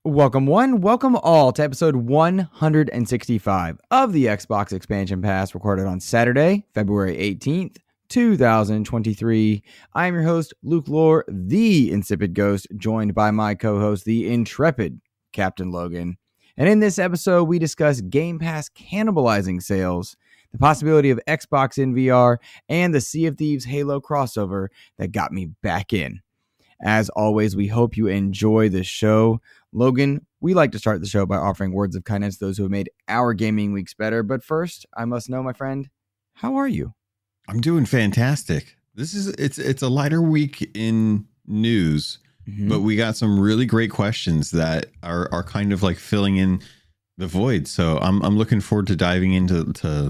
Welcome welcome all to episode 165 of the Xbox Expansion Pass, recorded on Saturday, February 18th, 2023. I am your host, Luke Lohr, the Insipid Ghost, joined by my co-host, the intrepid Captain Logan. And in this episode, we discuss Game Pass cannibalizing sales, the possibility of Xbox in VR, and the Sea of Thieves Halo crossover that got me back in. As always, we hope you enjoy the show. Logan, we like to start the show by offering words of kindness to those who have made our gaming weeks better. But first, I must know, my friend, how are you? I'm doing fantastic. It's a lighter week in news, but we got some really great questions that are kind of like filling in the void. So I'm looking forward to diving into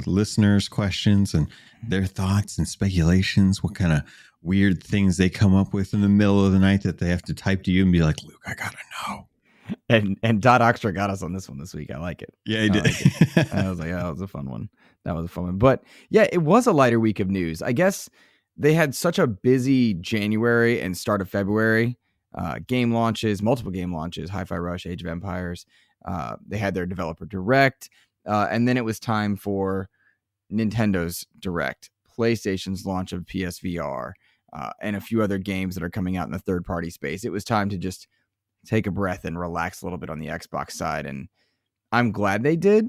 listeners' questions and their thoughts and speculations. What kind of weird things they come up with in the middle of the night that they have to type to you and be like, Luke, I gotta know. And Dot Oxtra got us on this one this week. I like it. Yeah, he did. Like I was like, oh, that was a fun one. That was a fun one. But yeah, it was a lighter week of news. I guess they had such a busy January and start of February. Game launches, multiple game launches, Hi-Fi Rush, Age of Empires. They had their developer direct. And then it was time for Nintendo's direct, PlayStation's launch of PSVR, and a few other games that are coming out in the third-party space. It was time to just take a breath and relax a little bit on the Xbox side. And I'm glad they did.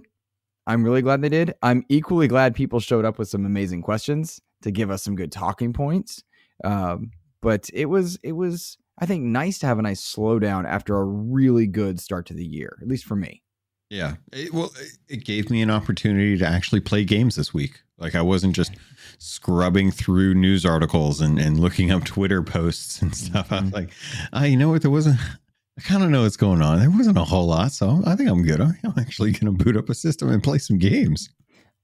I'm really glad they did. I'm equally glad people showed up with some amazing questions to give us some good talking points. But it was, I think, nice to have a nice slowdown after a really good start to the year, at least for me. Yeah. It gave me an opportunity to actually play games this week. Like I wasn't just scrubbing through news articles and looking up Twitter posts and stuff. I was like, you know what? I kind of know what's going on. There wasn't a whole lot, so I think I'm good. I'm actually going to boot up a system and play some games.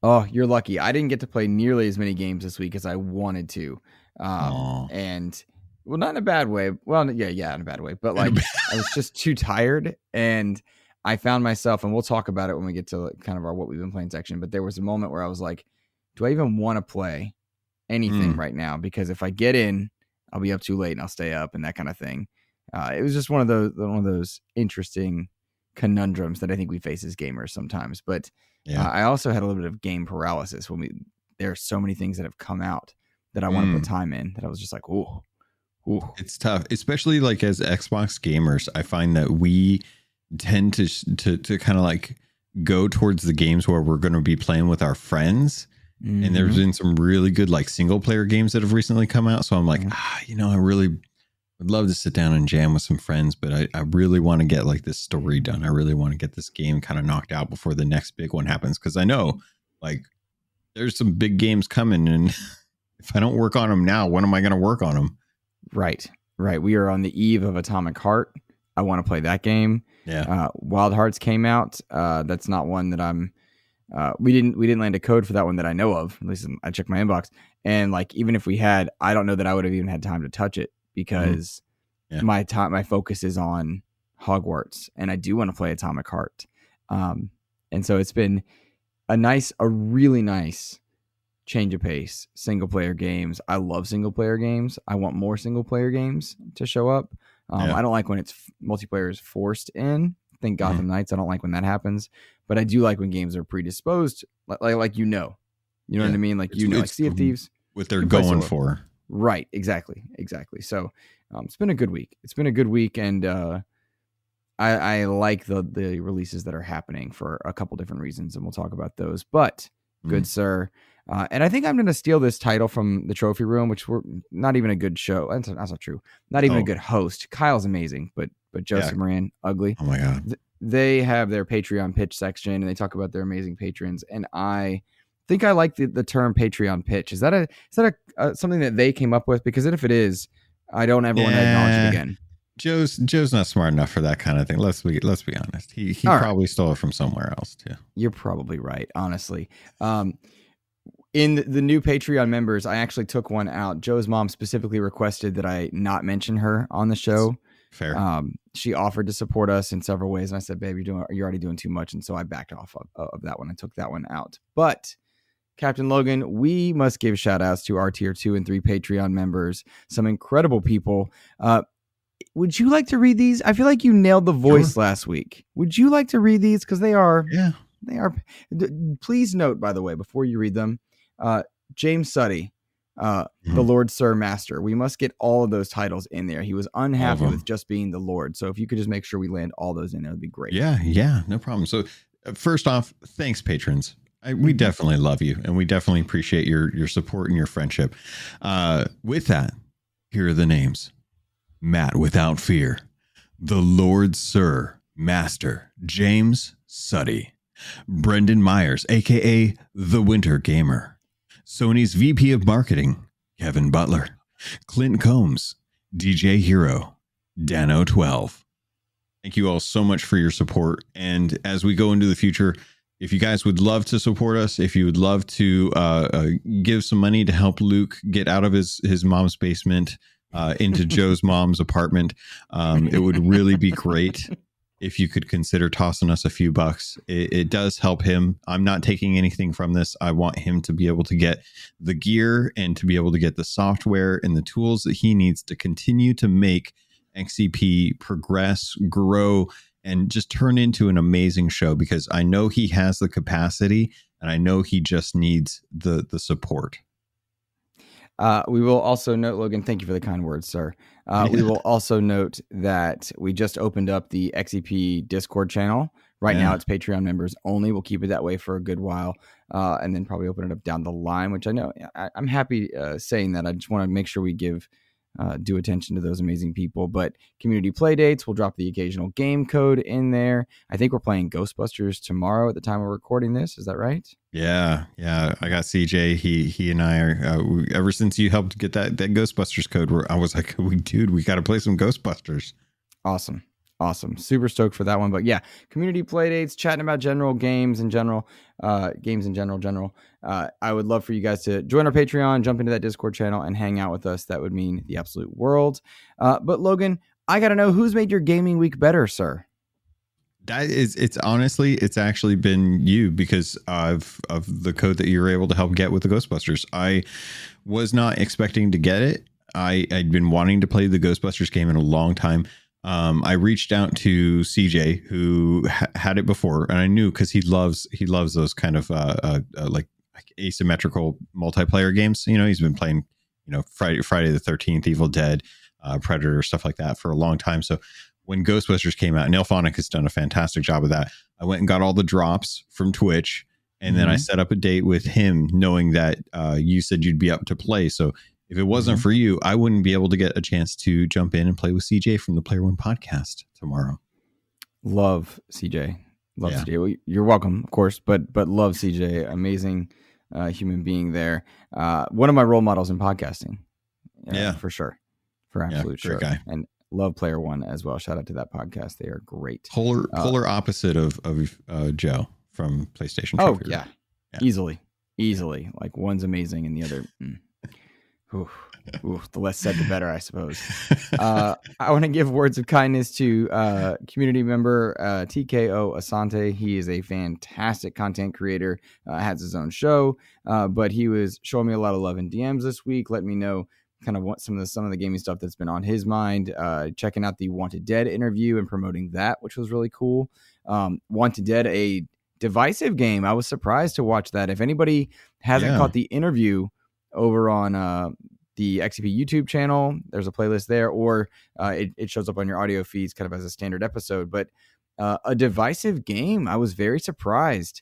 Oh, you're lucky. I didn't get to play nearly as many games this week as I wanted to. And, well, not in a bad way. Well, yeah, in a bad way. But, like, I was just too tired, and I found myself, and we'll talk about it when we get to kind of our what we've been playing section, but there was a moment where I was like, do I even want to play anything right now? Because if I get in, I'll be up too late, and I'll stay up, and that kind of thing. It was just one of those interesting conundrums that I think we face as gamers sometimes. But I also had a little bit of game paralysis when there are so many things that have come out that I want to put time in that I was just like, ooh. It's tough, especially like as Xbox gamers. I find that we tend to kind of like go towards the games where we're going to be playing with our friends. And there's been some really good like single player games that have recently come out. So I'm like, I really would love to sit down and jam with some friends, but I really want to get like this story done. I really want to get this game kind of knocked out before the next big one happens. Cause I know like there's some big games coming, and if I don't work on them now, when am I going to work on them? Right. We are on the eve of Atomic Heart. I want to play that game. Yeah. Wild Hearts came out. That's not one that I'm, we didn't land a code for that one that I know of. At least I checked my inbox. And like, even if we had, I don't know that I would have even had time to touch it, because my focus is on Hogwarts, and I do want to play Atomic Heart. And so it's been a really nice change of pace. Single player games. I love single player games. I want more single player games to show up. I don't like when it's multiplayer is forced in. Think Gotham Knights. I don't like when that happens, but I do like when games are predisposed, like what I mean? Like, like Sea of Thieves, what they're going for. Right. Exactly. So it's been a good week. And I like the releases that are happening for a couple different reasons, and we'll talk about those. But good sir. And I think I'm going to steal this title from the trophy room, which we're not even a good show. That's not true. Not even a good host. Kyle's amazing, but Joseph Moran, ugly. Oh my God. They have their Patreon pitch section, and they talk about their amazing patrons. And I think I like the term Patreon pitch. Is that something that they came up with? Because if it is, I don't ever want to acknowledge it again. Joe's not smart enough for that kind of thing. Let's be honest. He probably stole it from somewhere else too. You're probably right, honestly. In the new Patreon members, I actually took one out. Joe's mom specifically requested that I not mention her on the show. Fair. She offered to support us in several ways, and I said, "Babe, you're already doing too much," and so I backed off of that one. I took that one out. But Captain Logan, we must give shout outs to our tier 2 and 3 Patreon members, some incredible people. would you like to read these? I feel like you nailed the voice last week. Would you like to read these? Because they are. Yeah. They are. Please note, by the way, before you read them, James Suddy, the Lord, Sir, Master. We must get all of those titles in there. He was unhappy with just being the Lord. So if you could just make sure we land all those in, that would be great. Yeah, no problem. So first off, thanks, patrons. We definitely love you, and we definitely appreciate your support and your friendship. With that, here are the names: Matt Without Fear, the Lord, Sir, Master, James Suddy, Brendan Myers, aka the Winter Gamer, Sony's VP of Marketing, Kevin Butler, Clint Combs, DJ Hero, Dano12. Thank you all so much for your support. And as we go into the future, if you guys would love to support us, if you would love to give some money to help Luke get out of his mom's basement into Joe's mom's apartment, it would really be great if you could consider tossing us a few bucks. It does help him. I'm not taking anything from this. I want him to be able to get the gear and to be able to get the software and the tools that he needs to continue to make XCP progress, grow, and just turn into an amazing show, because I know he has the capacity and I know he just needs the support. We will also note, Logan, thank you for the kind words, sir. We will also note that we just opened up the XEP Discord channel. Right now, it's Patreon members only. We'll keep it that way for a good while, and then probably open it up down the line, which I know I'm happy saying that. I just want to make sure we give due attention to those amazing people. But community play dates, we'll drop the occasional game code in there. I think we're playing Ghostbusters tomorrow at the time we're recording this. Is that right? Yeah. I got CJ. He and I are ever since you helped get that Ghostbusters code, I was like, we got to play some Ghostbusters. Awesome. Super stoked for that one. But yeah, community play dates, chatting about games in general. I would love for you guys to join our Patreon, jump into that Discord channel, and hang out with us. That would mean the absolute world. But Logan, I got to know, who's made your gaming week better, sir? It's honestly, it's actually been you, because of the code that you were able to help get with the Ghostbusters. I was not expecting to get it. I'd been wanting to play the Ghostbusters game in a long time. I reached out to CJ, who had it before, and I knew, because he loves those kind of like asymmetrical multiplayer games. You know, he's been playing, Friday the 13th, Evil Dead, Predator, stuff like that for a long time. So when Ghostbusters came out, Neil Phonic has done a fantastic job of that. I went and got all the drops from Twitch, and then I set up a date with him, knowing that you said you'd be up to play. So if it wasn't for you, I wouldn't be able to get a chance to jump in and play with CJ from the Player One podcast tomorrow. Love CJ. CJ. Well, you're welcome, of course, but love CJ. Amazing human being there. One of my role models in podcasting. For sure. For absolute sure. Guy. And love Player One as well. Shout out to that podcast. They are great. Polar opposite of Joe from PlayStation. Oh, yeah. Easily. Like, one's amazing and the other... the less said, the better, I suppose. I want to give words of kindness to community member TKO Asante. He is a fantastic content creator, has his own show, but he was showing me a lot of love in DMs this week, letting me know kind of what some of the gaming stuff that's been on his mind, checking out the Wanted Dead interview and promoting that, which was really cool. Wanted Dead, a divisive game. I was surprised to watch that. If anybody hasn't caught the interview over on the XCP YouTube channel, there's a playlist there, or it shows up on your audio feeds kind of as a standard episode. But a divisive game, I was very surprised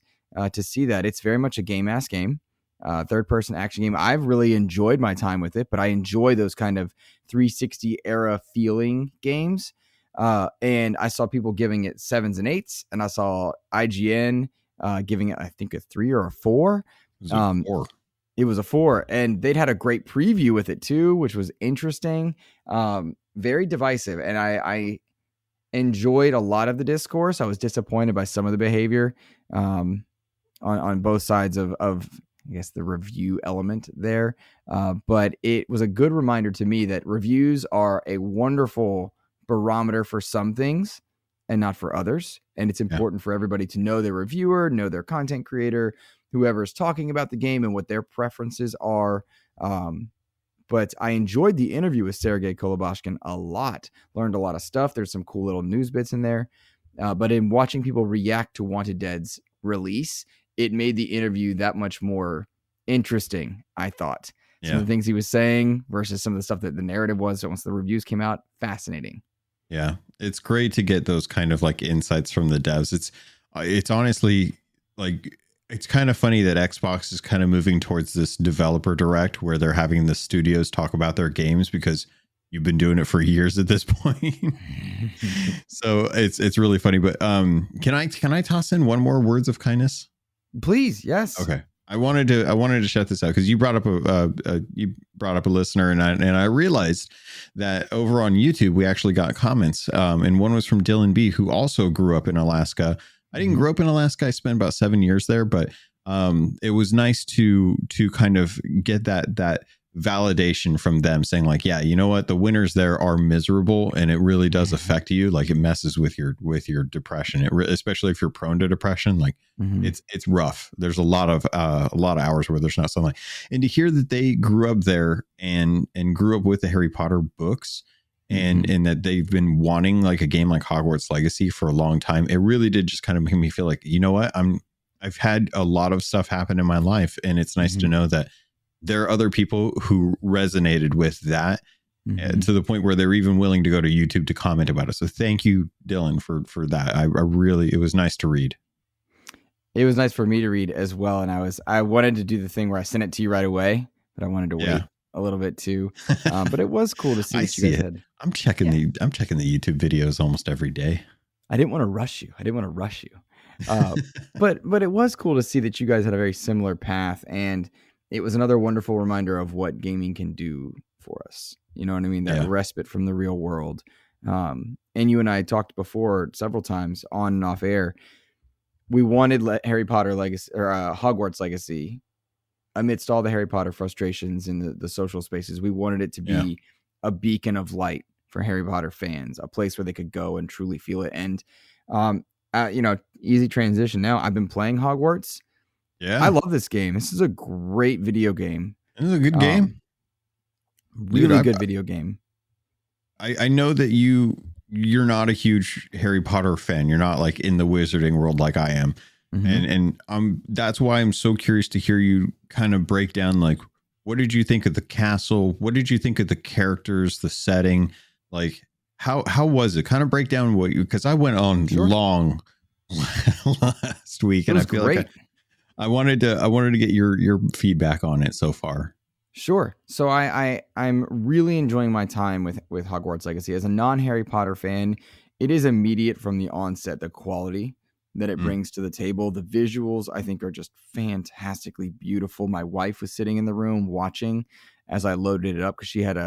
to see that. It's very much a game-ass game, third-person action game. I've really enjoyed my time with it, but I enjoy those kind of 360 era feeling games. And I saw people giving it 7s and 8s, and I saw IGN giving it, I think, a 3 or a 4. It was a 4. It was a 4, and they'd had a great preview with it too, which was interesting. Very divisive, and I enjoyed a lot of the discourse. I was disappointed by some of the behavior on both sides of I guess the review element there. But it was a good reminder to me that reviews are a wonderful barometer for some things and not for others. And it's important for everybody to know their reviewer, know their content creator, whoever is talking about the game and what their preferences are. But I enjoyed the interview with Sergei Kolobashkin a lot. Learned a lot of stuff. There's some cool little news bits in there. But in watching people react to Wanted Dead's release, it made the interview that much more interesting, I thought. Some of the things he was saying versus some of the stuff that the narrative was once the reviews came out, fascinating. Yeah, it's great to get those kind of like insights from the devs. It's honestly like, it's kind of funny that Xbox is kind of moving towards this developer direct where they're having the studios talk about their games, because you've been doing it for years at this point. So it's really funny. But can I toss in one more words of kindness? Please, yes. Okay. I wanted to shout this out because you brought up a listener, and I realized that over on YouTube we actually got comments, and one was from Dylan B, who also grew up in Alaska. I didn't grow up in Alaska. I spent about 7 years there, but it was nice to kind of get that validation from them saying like, yeah, you know what, the winters there are miserable, and it really does affect you. Like, it messes with your depression. Especially if you're prone to depression, like it's rough. There's a lot of hours where there's not sunlight, and to hear that they grew up there and grew up with the Harry Potter books, and that they've been wanting like a game like Hogwarts Legacy for a long time, it really did just kind of make me feel like, you know what, I've had a lot of stuff happen in my life, and it's nice to know that there are other people who resonated with that to the point where they're even willing to go to YouTube to comment about it. So thank you, Dylan, for that. I really, it was nice to read. It was nice for me to read as well. And I wanted to do the thing where I sent it to you right away, but I wanted to wait a little bit too. But it was cool to see what you guys had. I'm checking the YouTube videos almost every day. I didn't want to rush you. But it was cool to see that you guys had a very similar path, and it was another wonderful reminder of what gaming can do for us. You know what I mean? That respite from the real world. And you and I talked before several times on and off air. We wanted Harry Potter Legacy or Hogwarts Legacy, amidst all the Harry Potter frustrations in the social spaces. We wanted it to be a beacon of light for Harry Potter fans, a place where they could go and truly feel it. And, easy transition. Now I've been playing Hogwarts. Yeah, I love this game. This is a great video game. This is a good game. Really good video game. I know that you're not a huge Harry Potter fan. You're not like in the wizarding world like I am. And that's why I'm so curious to hear you kind of break down, like, what did you think of the castle? What did you think of the characters, the setting? Like, how was it? Kind of break down what you, because I went on long last week, and I feel great. Like I wanted to get your feedback on it so far. Sure. So I'm really enjoying my time with Hogwarts Legacy. As a non-Harry Potter fan, it is immediate from the onset, the quality that it brings to the table. The visuals, I think, are just fantastically beautiful. My wife was sitting in the room watching as I loaded it up, because she had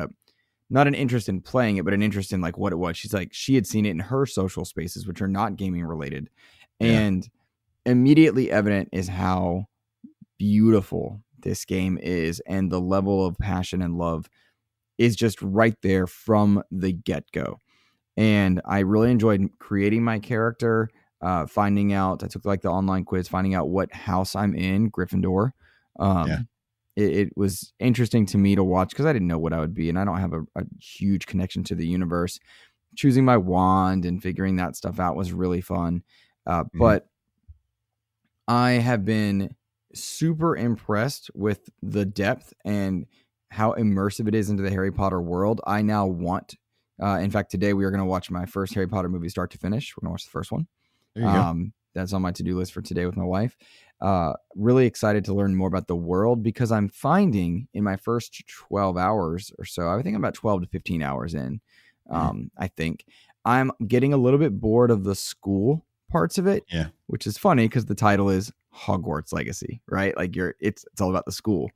not an interest in playing it, but an interest in like what it was. She's like, she had seen it in her social spaces, which are not gaming related. And immediately evident is how beautiful this game is, and the level of passion and love is just right there from the get-go. And I really enjoyed creating my character, finding out, I took like the online quiz, finding out what house I'm in, Gryffindor. It was interesting to me to watch, because I didn't know what I would be, and I don't have a huge connection to the universe. Choosing my wand and figuring that stuff out was really fun. But I have been super impressed with the depth and how immersive it is into the Harry Potter world. I now want, in fact, today we are going to watch my first Harry Potter movie start to finish. We're going to watch the first one. There you go. That's on my to-do list for today with my wife. Really excited to learn more about the world, because I'm finding in my first 12 hours or so, I think I'm about 12 to 15 hours in, I think I'm getting a little bit bored of the school parts of it, which is funny because the title is Hogwarts Legacy, right? Like it's all about the school.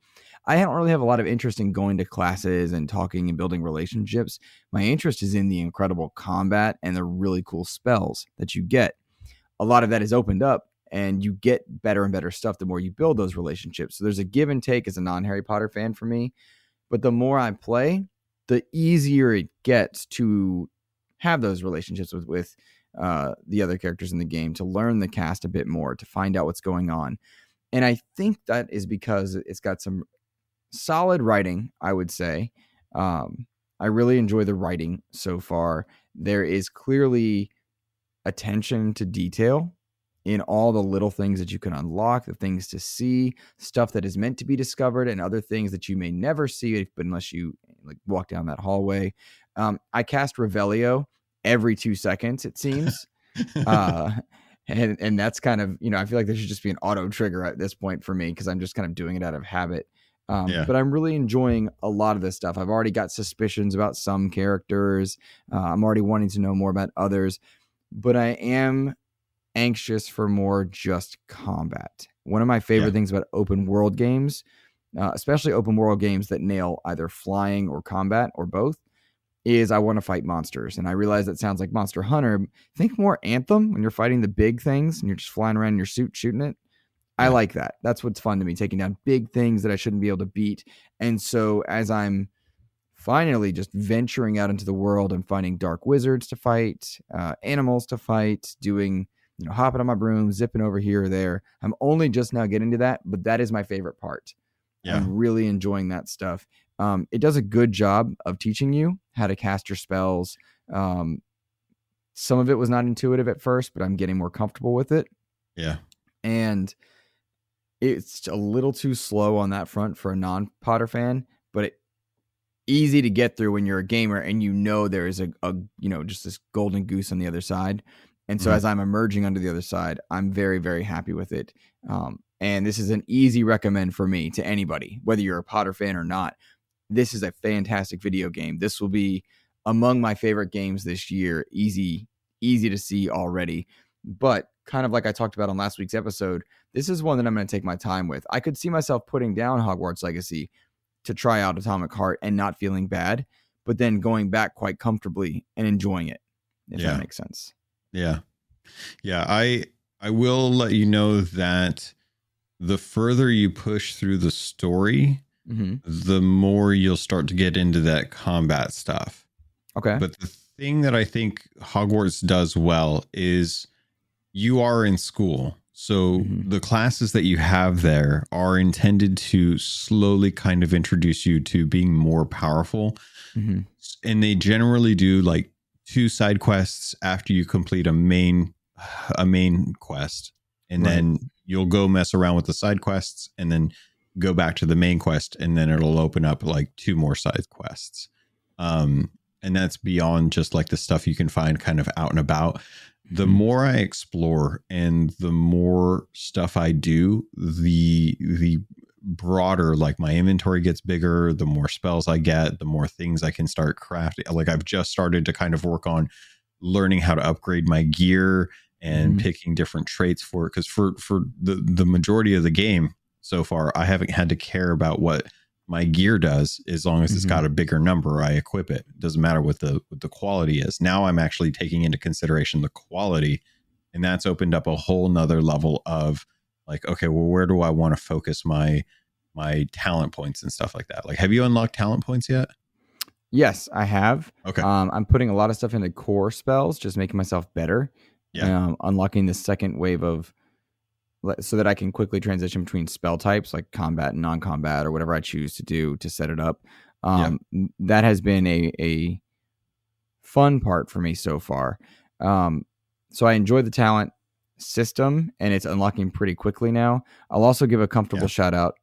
I don't really have a lot of interest in going to classes and talking and building relationships. My interest is in the incredible combat and the really cool spells that you get. A lot of that is opened up, and you get better and better stuff the more you build those relationships. So there's a give and take as a non-Harry Potter fan for me. But the more I play, the easier it gets to have those relationships with the other characters in the game, to learn the cast a bit more, to find out what's going on. And I think that is because it's got some solid writing, I would say. I really enjoy the writing so far. There is clearly attention to detail in all the little things that you can unlock, the things to see, stuff that is meant to be discovered, and other things that you may never see unless you like walk down that hallway. I cast Revelio every 2 seconds, it seems. uh, and that's kind of, I feel like there should just be an auto trigger at this point for me because I'm just kind of doing it out of habit. Yeah. But I'm really enjoying a lot of this stuff. I've already got suspicions about some characters. I'm already wanting to know more about others, but I am anxious for more just combat. One of my favorite things about open world games, especially open world games that nail either flying or combat or both, is I want to fight monsters. And I realize that sounds like Monster Hunter. Think more Anthem when you're fighting the big things and you're just flying around in your suit shooting it. I like that. That's what's fun to me, taking down big things that I shouldn't be able to beat. And so as I'm finally just venturing out into the world and finding dark wizards to fight, animals to fight, doing, hopping on my broom, zipping over here or there. I'm only just now getting to that, but that is my favorite part. Yeah. I'm really enjoying that stuff. It does a good job of teaching you how to cast your spells. Some of it was not intuitive at first, but I'm getting more comfortable with it. Yeah. And it's a little too slow on that front for a non-Potter fan, but easy to get through when you're a gamer and there is a just this golden goose on the other side. And so as I'm emerging onto the other side, I'm very, very happy with it. And this is an easy recommend for me to anybody, whether you're a Potter fan or not. This is a fantastic video game. This will be among my favorite games this year. Easy to see already. But kind of like I talked about on last week's episode, this is one that I'm going to take my time with. I could see myself putting down Hogwarts Legacy to try out Atomic Heart and not feeling bad, but then going back quite comfortably and enjoying it, if that makes sense. Yeah. Yeah. I will let you know that the further you push through the story, the more you'll start to get into that combat stuff. Okay. But the thing that I think Hogwarts does well is you are in school. So the classes that you have there are intended to slowly kind of introduce you to being more powerful. And they generally do like 2 side quests after you complete a main quest. And then you'll go mess around with the side quests and then go back to the main quest. And then it'll open up like 2 more side quests. And that's beyond just like the stuff you can find kind of out and about. The more I explore and the more stuff I do, the broader, like my inventory gets bigger, the more spells I get, the more things I can start crafting. Like I've just started to kind of work on learning how to upgrade my gear and picking different traits for it. Because for the majority of the game so far, I haven't had to care about what my gear does. As long as it's got a bigger number, I equip it. It doesn't matter what the quality is. Now I'm actually taking into consideration the quality, and that's opened up a whole nother level of like, okay, well, where do I want to focus my talent points and stuff like that? Like, have you unlocked talent points yet? Yes, I have. Okay. I'm putting a lot of stuff into core spells, just making myself better. Unlocking the second wave of, so that I can quickly transition between spell types like combat and non-combat or whatever I choose to do to set it up. That has been a fun part for me so far. So I enjoy the talent system and it's unlocking pretty quickly now. I'll also give a comfortable shout out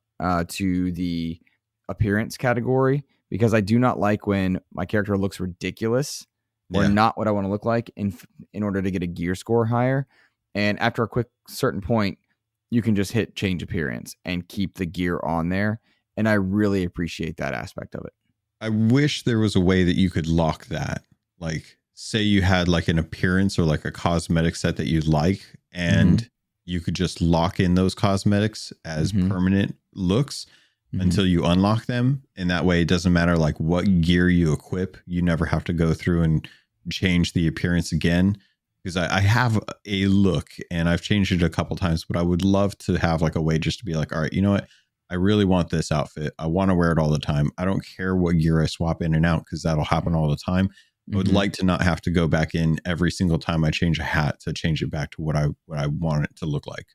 to the appearance category, because I do not like when my character looks ridiculous or not what I want to look like in order to get a gear score higher. And after a quick certain point, you can just hit change appearance and keep the gear on there. And I really appreciate that aspect of it. I wish there was a way that you could lock that. Like, say you had like an appearance or like a cosmetic set that you like, and you could just lock in those cosmetics as permanent looks until you unlock them. And that way it doesn't matter like what gear you equip. You never have to go through and change the appearance again. Because I have a look and I've changed it a couple times, but I would love to have like a way just to be like, all right, you know what? I really want this outfit. I want to wear it all the time. I don't care what gear I swap in and out, because that'll happen all the time. I would like to not have to go back in every single time I change a hat to change it back to what I want it to look like.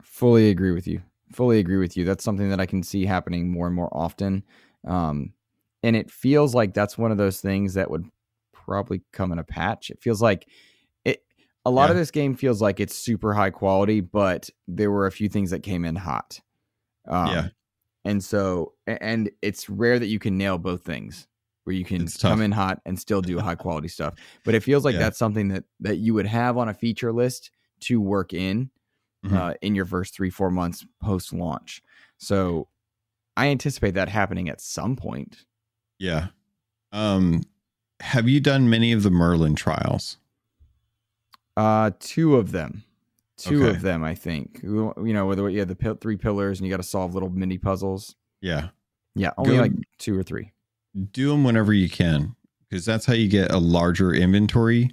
Fully agree with you. Fully agree with you. That's something that I can see happening more and more often. Um, and it feels like that's one of those things that would probably come in a patch. It feels like it, a lot of Yeah. this game feels like it's super high quality, but there were a few things that came in hot. Yeah. And so, and it's rare that you can nail both things where you can It's come tough. in hot and still do high quality stuff. But it feels like Yeah. that's something that you would have on a feature list to work in your first 3-4 months post launch. So I anticipate that happening at some point. Yeah. Have you done many of the Merlin trials? Two of them. Two Okay. of them, I think. You know, whether you have the 3 pillars and you got to solve little mini puzzles. Yeah. Yeah, only Go like 2 or 3. do them whenever you can, because that's how you get a larger inventory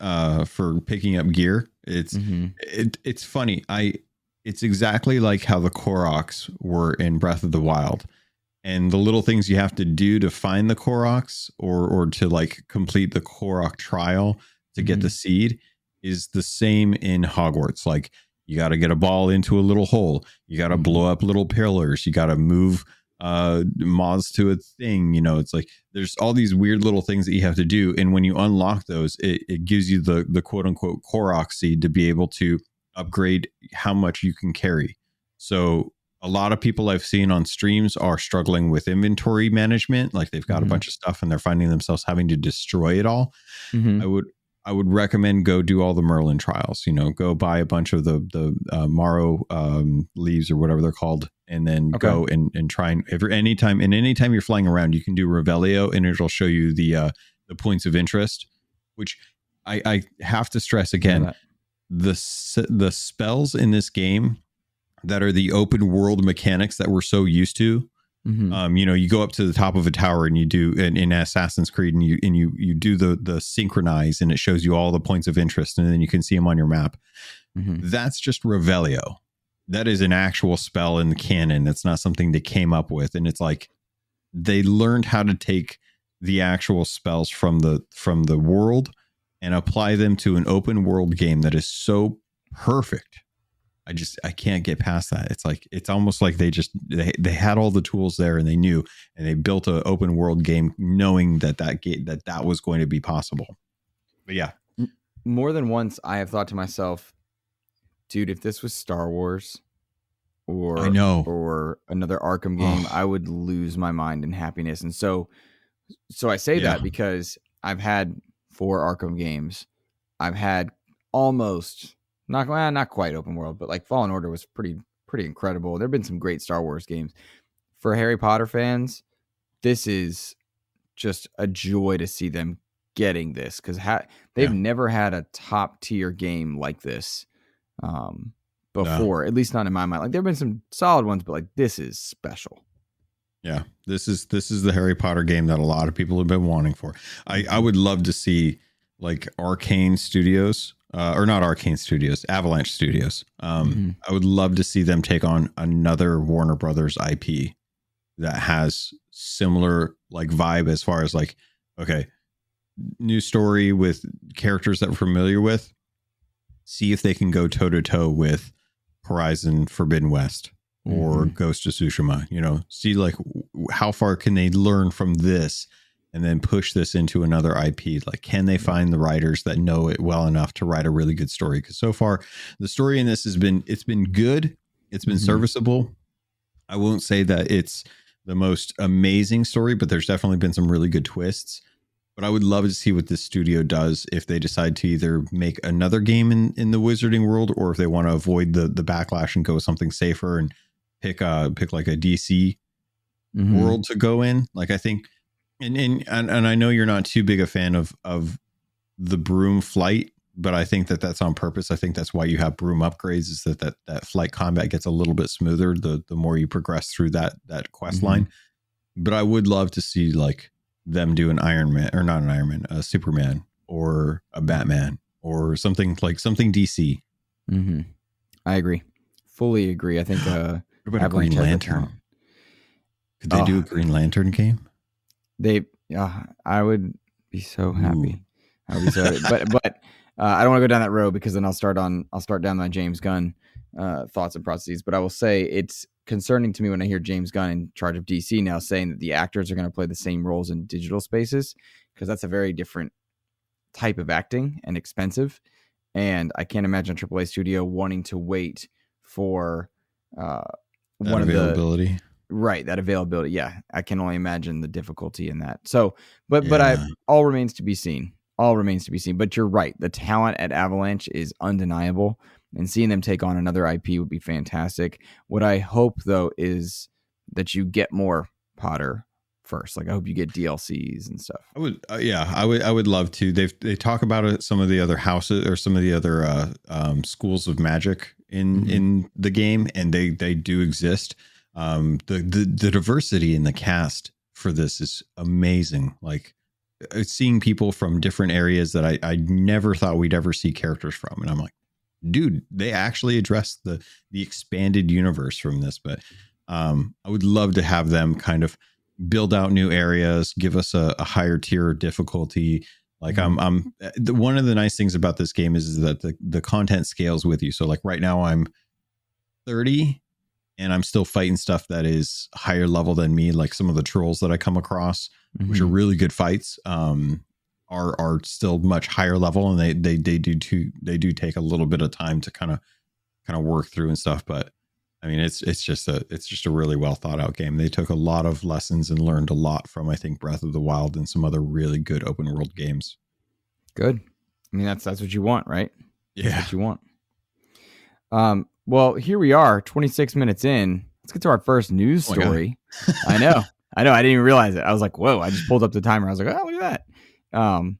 for picking up gear. It's funny. It's exactly like how the Koroks were in Breath of the Wild. And the little things you have to do to find the Koroks or to like complete the Korok trial to get the seed is the same in Hogwarts. Like you got to get a ball into a little hole. You got to blow up little pillars. You got to move moths to a thing. You know, it's like there's all these weird little things that you have to do. And when you unlock those, it gives you the quote unquote Korok seed to be able to upgrade how much you can carry. So a lot of people I've seen on streams are struggling with inventory management. Like they've got a bunch of stuff and they're finding themselves having to destroy it all. I would recommend go do all the Merlin trials. You know, go buy a bunch of the Marrow leaves or whatever they're called, and then go and try and anytime you're flying around, you can do Revelio, and it'll show you the points of interest. Which I have to stress again, the spells in this game that are the open world mechanics that we're so used to. You know, you go up to the top of a tower and you do in Assassin's Creed and you do the synchronize and it shows you all the points of interest and then you can see them on your map. That's just Revelio. That is an actual spell in the canon. That's not something they came up with. And it's like they learned how to take the actual spells from the world and apply them to an open world game that is so perfect. I can't get past that. It's like, it's almost like they had all the tools there and they knew, and they built an open world game knowing that was going to be possible. But yeah, more than once I have thought to myself, dude, if this was Star Wars or I know, or another Arkham game, I would lose my mind in happiness. And so I say that because I've had 4 Arkham games. I've had almost not quite open world, but like Fallen Order was pretty incredible. There've been some great Star Wars games. For Harry Potter fans, this is just a joy to see them getting this, because they've never had a top tier game like this before, at least not in my mind. Like there've been some solid ones, but like this is special. Yeah, this is the Harry Potter game that a lot of people have been wanting for. I would love to see like Arcane Studios. Or not Arcane Studios, Avalanche Studios. I would love to see them take on another Warner Brothers IP that has similar like vibe as far as like, okay, new story with characters that we're familiar with. See if they can go toe to toe with Horizon Forbidden West or Ghost of Tsushima. You know, see like how far can they learn from this and then push this into another IP. Like, can they find the writers that know it well enough to write a really good story? Because so far, the story in this it's been good. It's been serviceable. I won't say that it's the most amazing story, but there's definitely been some really good twists. But I would love to see what this studio does if they decide to either make another game in the wizarding world, or if they want to avoid the backlash and go with something safer and pick like a DC world to go in. Like I think. And I know you're not too big a fan of the broom flight, but I think that's on purpose. I think that's why you have broom upgrades, is that flight combat gets a little bit smoother the more you progress through that quest line. But I would love to see like them do an Iron Man, or not an Iron Man, a Superman or a Batman or something DC. I agree. Fully agree. I think what about a Green Lantern? Could they do a Green Lantern game? I would be so happy. I would be so happy. But I don't want to go down that road, because then I'll start down my James Gunn thoughts and processes, but I will say it's concerning to me when I hear James Gunn in charge of DC now saying that the actors are going to play the same roles in digital spaces, because that's a very different type of acting and expensive. And I can't imagine a AAA studio wanting to wait for one of the availability. Right, that availability. Yeah, I can only imagine the difficulty in that. So, but Yeah. all remains to be seen. All remains to be seen. But you're right. The talent at Avalanche is undeniable, and seeing them take on another IP would be fantastic. What I hope though is that you get more Potter first. Like I hope you get DLCs and stuff. I would, I would love to. They talk about it. Some of the other houses or some of the other schools of magic in the game, and they do exist. The diversity in the cast for this is amazing. Like seeing people from different areas that I never thought we'd ever see characters from, and I'm like, dude, they actually addressed the expanded universe from this. But I would love to have them kind of build out new areas, give us a higher tier of difficulty. Like one of the nice things about this game is that the content scales with you. So like right now I'm 30 and I'm still fighting stuff that is higher level than me. Like some of the trolls that I come across, which are really good fights, are still much higher level, and they do take a little bit of time to kind of work through and stuff. But I mean, it's just a really well thought out game. They took a lot of lessons and learned a lot from, I think, Breath of the Wild and some other really good open world games. Good. I mean, that's what you want, right? Yeah. That's what you want. Well, here we are, 26 minutes in. Let's get to our first news story. I know. I didn't even realize it. I was like, whoa, I just pulled up the timer. I was like, oh, look at that.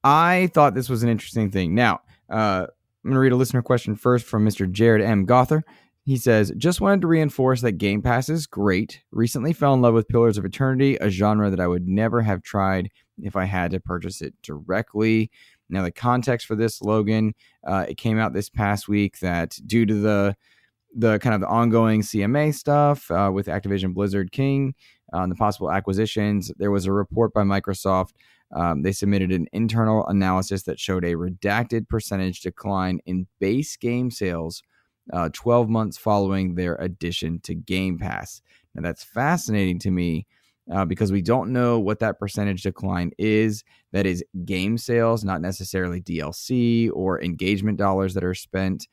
I thought this was an interesting thing. Now, I'm going to read a listener question first from Mr. Jared M. Gother. He says, just wanted to reinforce that Game Pass is great. Recently fell in love with Pillars of Eternity, a genre that I would never have tried if I had to purchase it directly. Now, the context for this, Logan, it came out this past week that due to the kind of the ongoing CMA stuff with Activision Blizzard King, the possible acquisitions, there was a report by Microsoft. They submitted an internal analysis that showed a redacted percentage decline in base game sales 12 months following their addition to Game Pass. Now, that's fascinating to me because we don't know what that percentage decline is. That is game sales, not necessarily DLC or engagement dollars that are spent.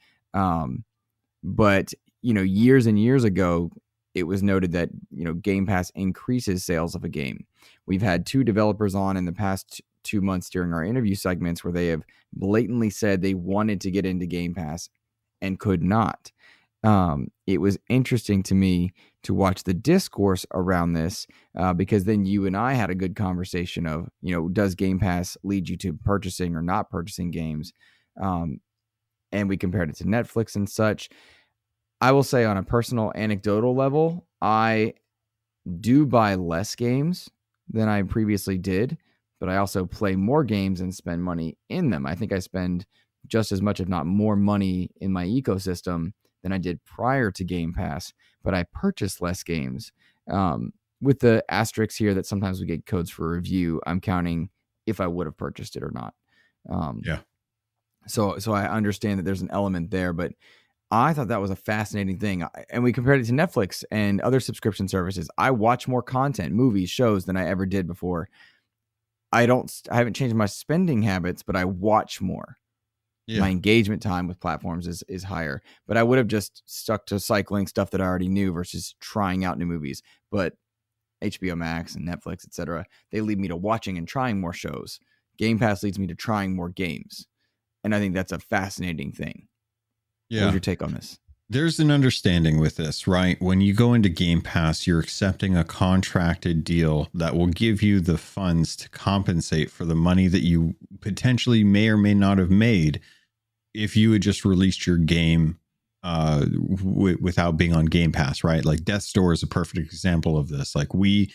But, years and years ago, it was noted that, Game Pass increases sales of a game. We've had two developers on in the past 2 months during our interview segments where they have blatantly said they wanted to get into Game Pass and could not. It was interesting to me to watch the discourse around this because then you and I had a good conversation of, does Game Pass lead you to purchasing or not purchasing games? And we compared it to Netflix and such. I will say on a personal anecdotal level, I do buy less games than I previously did, but I also play more games and spend money in them. I think I spend just as much, if not more money in my ecosystem than I did prior to Game Pass, but I purchase less games. With the asterisks here that sometimes we get codes for review, I'm counting if I would have purchased it or not. Yeah. So I understand that there's an element there, but I thought that was a fascinating thing. And we compared it to Netflix and other subscription services. I watch more content, movies, shows than I ever did before. I haven't changed my spending habits, but I watch more. Yeah. My engagement time with platforms is higher, but I would have just stuck to cycling stuff that I already knew versus trying out new movies. But HBO Max and Netflix, etc., they lead me to watching and trying more shows. Game Pass leads me to trying more games. And I think that's a fascinating thing. Yeah. What's your take on this? There's an understanding with this, right? When you go into Game Pass, you're accepting a contracted deal that will give you the funds to compensate for the money that you potentially may or may not have made if you had just released your game without being on Game Pass, right? Like Death's Door is a perfect example of this. Like we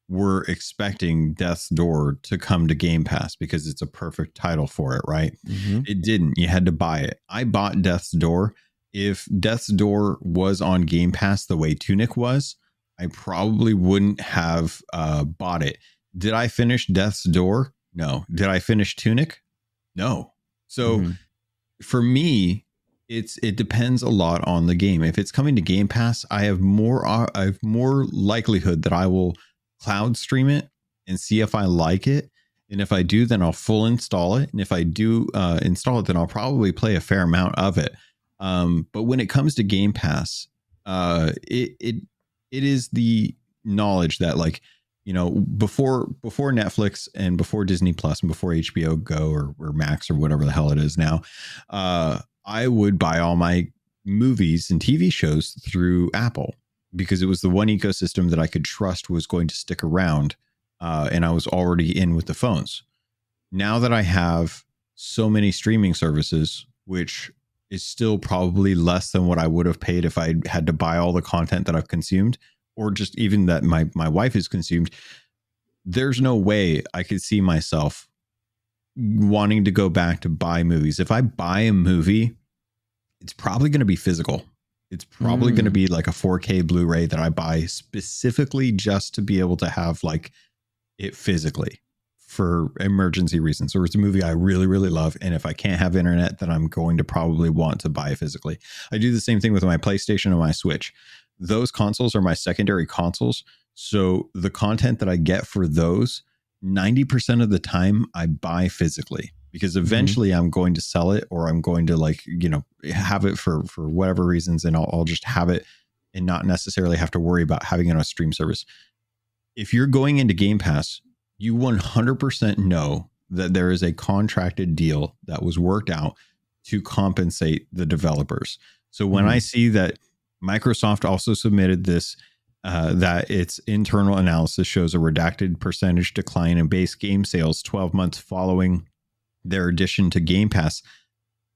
were expecting Death's Door to come to Game Pass because it's a perfect title for it, right? Mm-hmm. It didn't. You had to buy it. I bought Death's Door. If Death's Door was on Game Pass the way Tunic was, I probably wouldn't have bought it. Did I finish Death's Door? No. Did I finish Tunic? No. So for me, it depends a lot on the game. If it's coming to Game Pass, I have more likelihood that I will cloud stream it and see if I like it. And if I do, then I'll full install it. And if I do install it, then I'll probably play a fair amount of it. But when it comes to Game Pass, it is the knowledge that, like, you know, before Netflix and before Disney Plus and before HBO Go or Max or whatever the hell it is now, I would buy all my movies and TV shows through Apple because it was the one ecosystem that I could trust was going to stick around. And I was already in with the phones. Now that I have so many streaming services, which is still probably less than what I would have paid if I had to buy all the content that I've consumed, or just even that my wife has consumed, there's no way I could see myself wanting to go back to buy movies. If I buy a movie, it's probably going to be physical. It's probably going to be like a 4K Blu-ray that I buy specifically just to be able to have like it physically for emergency reasons. Or it's a movie I really, really love. And if I can't have internet, then I'm going to probably want to buy it physically. I do the same thing with my PlayStation and my Switch. Those consoles are my secondary consoles. So the content that I get for those, 90% of the time I buy physically, because eventually I'm going to sell it, or I'm going to, like, you know, have it for whatever reasons. And I'll just have it and not necessarily have to worry about having it on a stream service. If you're going into Game Pass, you 100% know that there is a contracted deal that was worked out to compensate the developers. So when I see that Microsoft also submitted this, that its internal analysis shows a redacted percentage decline in base game sales 12 months following their addition to Game Pass,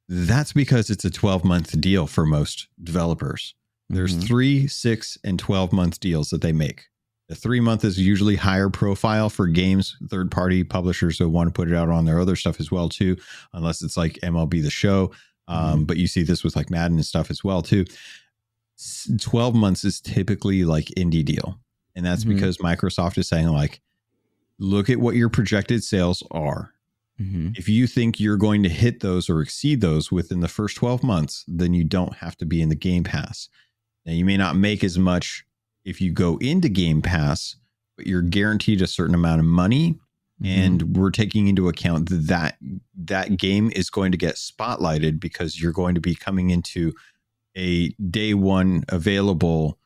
that's because it's a 12-month deal for most developers. There's 3, 6, and 12-month deals that they make. The 3-month is usually higher profile for games, third-party publishers who want to put it out on their other stuff as well too, unless it's like MLB The Show. But you see this with like Madden and stuff as well too. 12 months is typically like indie deal. And that's because Microsoft is saying, like, look at what your projected sales are. If you think you're going to hit those or exceed those within the first 12 months, then you don't have to be in the Game Pass. Now, you may not make as much if you go into Game Pass, but you're guaranteed a certain amount of money. And we're taking into account that that game is going to get spotlighted because you're going to be coming into a day one available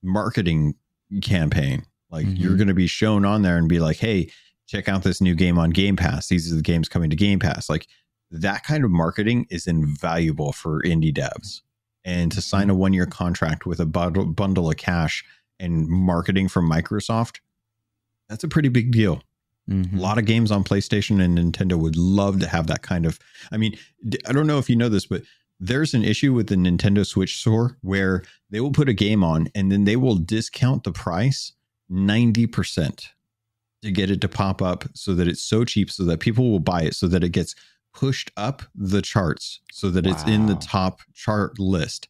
marketing campaign. Like, you're going to be shown on there and be like, hey, check out this new game on Game Pass. These are the games coming to Game Pass. Like, that kind of marketing is invaluable for indie devs. And to sign a 1-year contract with a bundle of cash and marketing from Microsoft, that's a pretty big deal. A lot of games on PlayStation and Nintendo would love to have that kind of, I mean, I don't know if you know this, but there's an issue with the Nintendo Switch store where they will put a game on and then they will discount the price 90% to get it to pop up so that it's so cheap so that people will buy it, so that it gets pushed up the charts, so that it's in the top chart list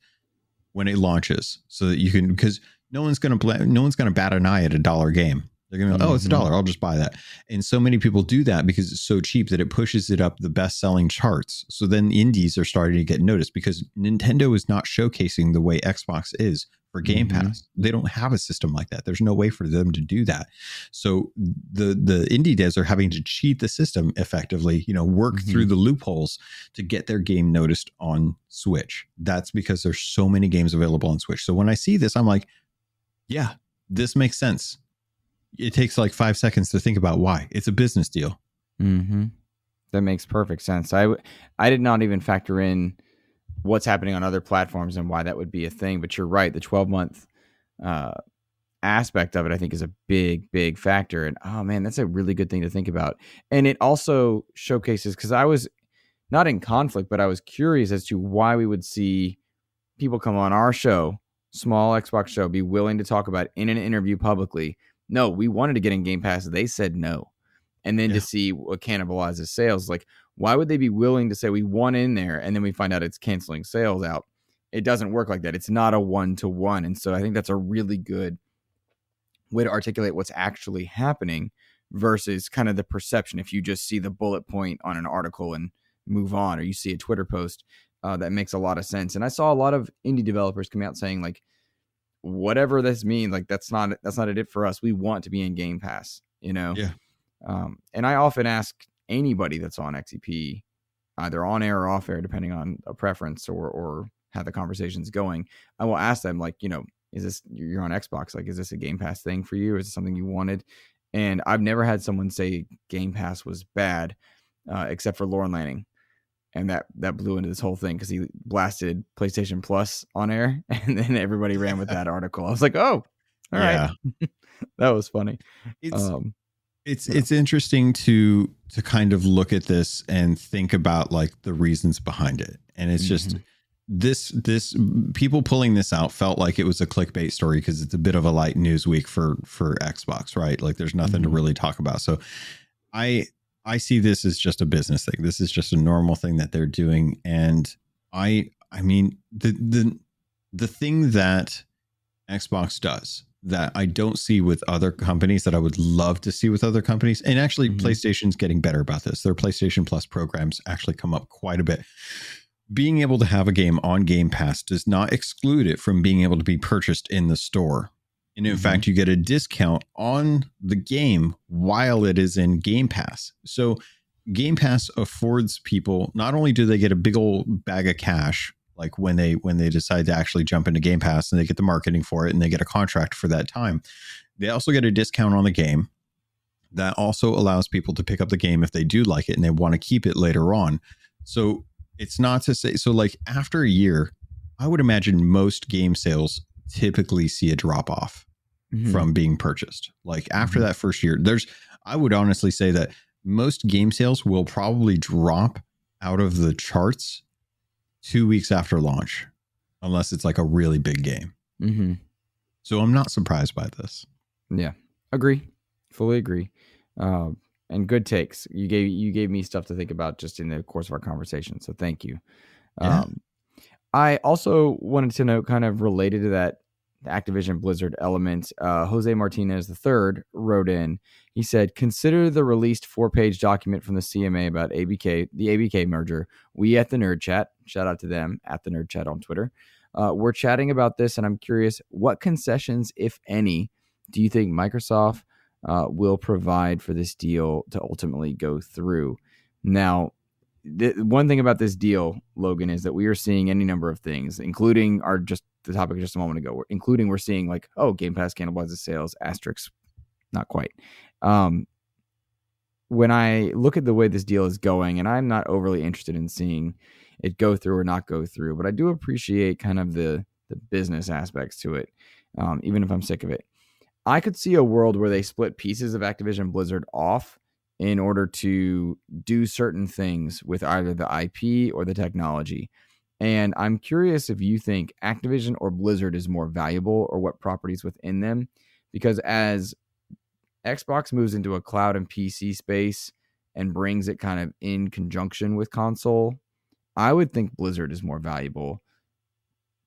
when it launches, so that you can, because no one's going to bat an eye at $1 game. They're going to be like, oh, it's $1. I'll just buy that. And so many people do that because it's so cheap that it pushes it up the best selling charts. So then indies are starting to get noticed because Nintendo is not showcasing the way Xbox is for Game Pass. They don't have a system like that. There's no way for them to do that. So the indie devs are having to cheat the system effectively, you know, work through the loopholes to get their game noticed on Switch. That's because there's so many games available on Switch. So when I see this, I'm like, yeah, this makes sense. It takes like 5 seconds to think about why. It's a business deal. That makes perfect sense. I did not even factor in what's happening on other platforms and why that would be a thing. But you're right. The 12-month aspect of it, I think, is a big factor. And oh man, that's a really good thing to think about. And it also showcases, because I was not in conflict, but I was curious as to why we would see people come on our show, small Xbox show, be willing to talk about in an interview publicly. No, we wanted to get in Game Pass. They said no. And then to see what cannibalizes sales, like, why would they be willing to say we want in there and then we find out it's canceling sales out? It doesn't work like that. It's not a 1-to-1. And so I think that's a really good way to articulate what's actually happening versus kind of the perception. If you just see the bullet point on an article and move on, or you see a Twitter post, that makes a lot of sense. And I saw a lot of indie developers come out saying like, whatever this means, like that's not it for us. We want to be in Game Pass, you know? Yeah. And I often ask anybody that's on XCP, either on air or off air, depending on a preference or how the conversation's going. I will ask them like, you know, is this, you're on Xbox, like, is this a Game Pass thing for you? Is it something you wanted? And I've never had someone say Game Pass was bad, except for Lauren Lanning. And that blew into this whole thing because he blasted PlayStation Plus on air, and then everybody ran with that article. I was like, oh, all right. That was funny. It's interesting to kind of look at this and think about like the reasons behind it. And it's just this people pulling this out felt like it was a clickbait story because it's a bit of a light news week for Xbox, right? Like there's nothing to really talk about. So I see this as just a business thing. This is just a normal thing that they're doing. And I mean, the thing that Xbox does that I don't see with other companies that I would love to see with other companies. And actually PlayStation's getting better about this. Their PlayStation Plus programs actually come up quite a bit. Being able to have a game on Game Pass does not exclude it from being able to be purchased in the store. And in fact, you get a discount on the game while it is in Game Pass. So Game Pass affords people, not only do they get a big old bag of cash, like when they decide to actually jump into Game Pass and they get the marketing for it and they get a contract for that time, they also get a discount on the game. That also allows people to pick up the game if they do like it and they want to keep it later on. So it's not to say, so like after a year, I would imagine most game sales typically see a drop off from being purchased. Like after that first year, I would honestly say that most game sales will probably drop out of the charts 2 weeks after launch, unless it's like a really big game. So I'm not surprised by this. Yeah, agree. Fully agree. And good takes. You gave me stuff to think about just in the course of our conversation. So thank you. Yeah. I also wanted to note, kind of related to that Activision Blizzard element, Jose Martinez III wrote in. He said, consider the released 4-page document from the CMA about the ABK merger. We at the Nerd Chat, shout out to them, at the Nerd Chat on Twitter, we're chatting about this, and I'm curious, what concessions, if any, do you think Microsoft will provide for this deal to ultimately go through? Now, one thing about this deal, Logan, is that we are seeing any number of things, including the topic just a moment ago, we're seeing like, oh, Game Pass cannibalizes sales, asterisks, not quite. When I look at the way this deal is going, and I'm not overly interested in seeing it go through or not go through, but I do appreciate kind of the business aspects to it, even if I'm sick of it. I could see a world where they split pieces of Activision Blizzard off in order to do certain things with either the IP or the technology. And I'm curious if you think Activision or Blizzard is more valuable, or what properties within them, because as Xbox moves into a cloud and PC space and brings it kind of in conjunction with console, I would think Blizzard is more valuable,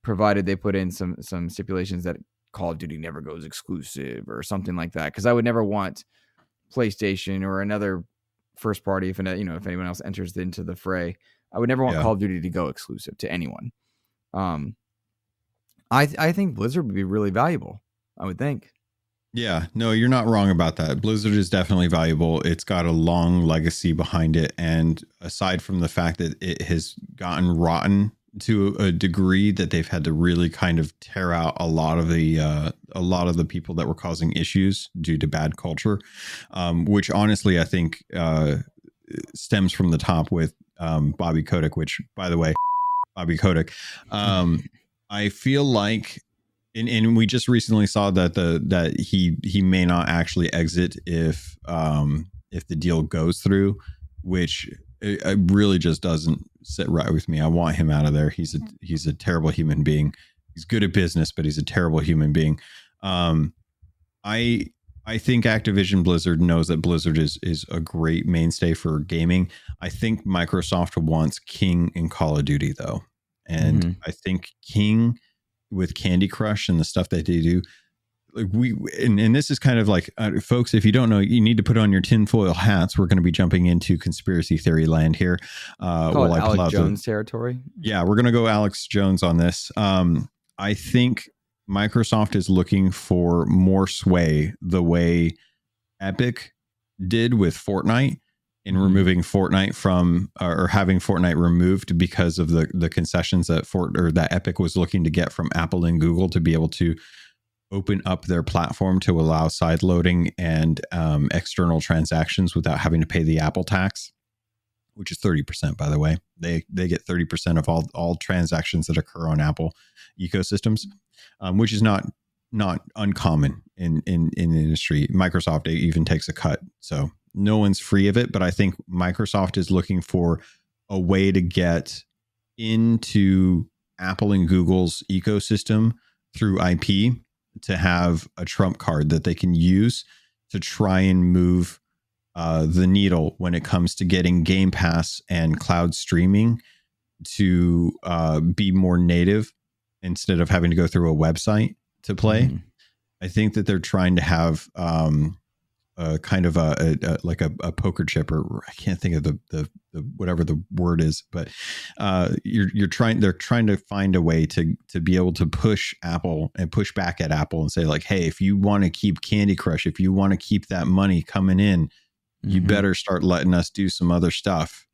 provided they put in some stipulations that Call of Duty never goes exclusive or something like that. Because I would never want PlayStation or another first party, if anyone else enters into the fray, I would never want Call of Duty to go exclusive to anyone. I think Blizzard would be really valuable, I would think. Yeah, no, you're not wrong about that. Blizzard is definitely valuable. It's got a long legacy behind it. And aside from the fact that it has gotten rotten to a degree that they've had to really kind of tear out a lot of the people that were causing issues due to bad culture, which honestly, I think stems from the top with Bobby Kotick, which, by the way, Bobby Kotick, I feel like, and we just recently saw that he may not actually exit if the deal goes through, which it really just doesn't sit right with me. I want him out of there. He's a terrible human being. He's good at business, but he's a terrible human being. I think Activision Blizzard knows that Blizzard is a great mainstay for gaming. I think Microsoft wants King in Call of Duty though. And I think King with Candy Crush and the stuff that they do, like and this is kind of like, folks, if you don't know, you need to put on your tinfoil hats. We're going to be jumping into conspiracy theory land here. Call it Alex Jones territory. Yeah, we're going to go Alex Jones on this. I think Microsoft is looking for more sway the way Epic did with Fortnite in removing Fortnite from, or having Fortnite removed because of the concessions that that Epic was looking to get from Apple and Google to be able to open up their platform to allow side loading and external transactions without having to pay the Apple tax, which is 30%, by the way. They get 30% of all transactions that occur on Apple ecosystems, which is not uncommon in the industry. Microsoft even takes a cut, so no one's free of it. But I think Microsoft is looking for a way to get into Apple and Google's ecosystem through IP, to have a trump card that they can use to try and move the needle when it comes to getting Game Pass and cloud streaming to be more native instead of having to go through a website to play. I think that they're trying to have kind of a poker chip, or I can't think of the whatever the word is, but they're trying to find a way to be able to push Apple and push back at Apple and say, like, hey, if you want to keep Candy Crush, if you want to keep that money coming in, you better start letting us do some other stuff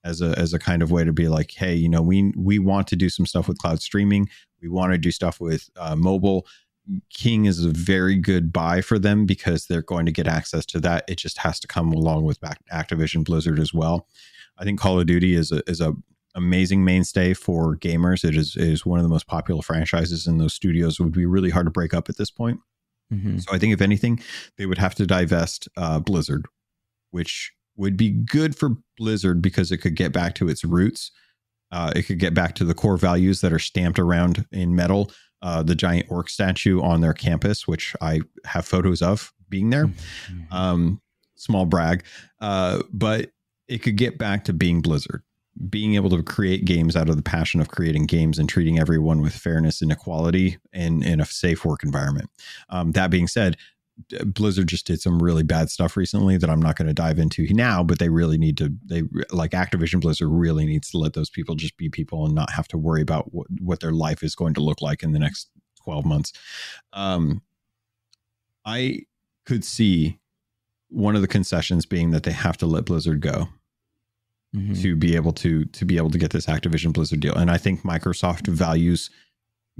as a kind of way to be like, hey, we want to do some stuff with cloud streaming. We want to do stuff with mobile. King is a very good buy for them because they're going to get access to that. It just has to come along with Activision Blizzard as well. I think Call of Duty is a amazing mainstay for gamers. It is one of the most popular franchises, and those studios would be really hard to break up at this point. So I think if anything, they would have to divest Blizzard, which would be good for Blizzard because it could get back to its roots. It could get back to the core values that are stamped around in metal. The giant orc statue on their campus, which I have photos of being there. Small brag. But it could get back to being Blizzard, being able to create games out of the passion of creating games and treating everyone with fairness and equality and in a safe work environment. That being said, Blizzard just did some really bad stuff recently that I'm not going to dive into now, but they really need to, like Activision Blizzard really needs to let those people just be people and not have to worry about what their life is going to look like in the next 12 months. I could see one of the concessions being that they have to let Blizzard go to be able to get this Activision Blizzard deal. And I think Microsoft values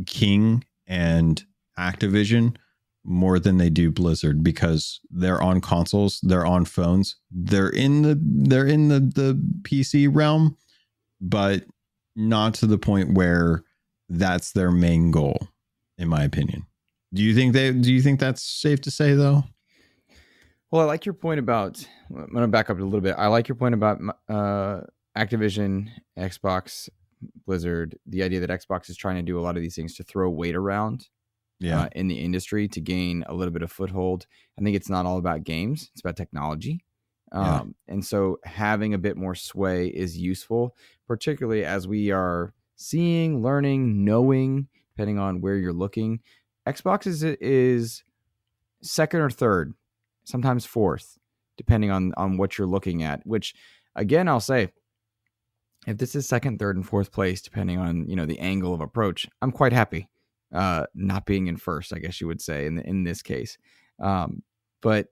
King and Activision more than they do Blizzard because they're on consoles, they're on phones, they're in the PC realm, but not to the point where that's their main goal, in my opinion. Do you think that's safe to say though? Well, I like your point about, I'm going to back up a little bit. I like your point about Activision, Xbox, Blizzard, the idea that Xbox is trying to do a lot of these things to throw weight around in the industry to gain a little bit of foothold. I think it's not all about games. It's about technology. And so having a bit more sway is useful, particularly as we are seeing, learning, knowing, depending on where you're looking. Xbox is second or third, sometimes fourth, depending on what you're looking at, which again, I'll say, if this is second, third, and fourth place, depending on, the angle of approach, I'm quite happy. Not being in first, I guess you would say in this case. But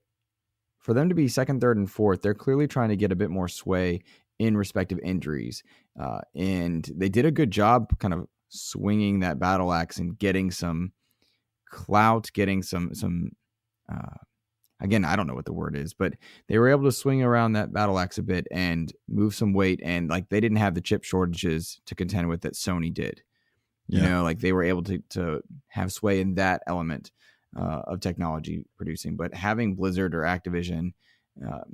for them to be second, third, and fourth, they're clearly trying to get a bit more sway in respective injuries. And they did a good job kind of swinging that battle axe and getting some clout, getting some again, I don't know what the word is, but they were able to swing around that battle axe a bit and move some weight. And like, they didn't have the chip shortages to contend with that Sony did. Like they were able to have sway in that element of technology producing. But having Blizzard or Activision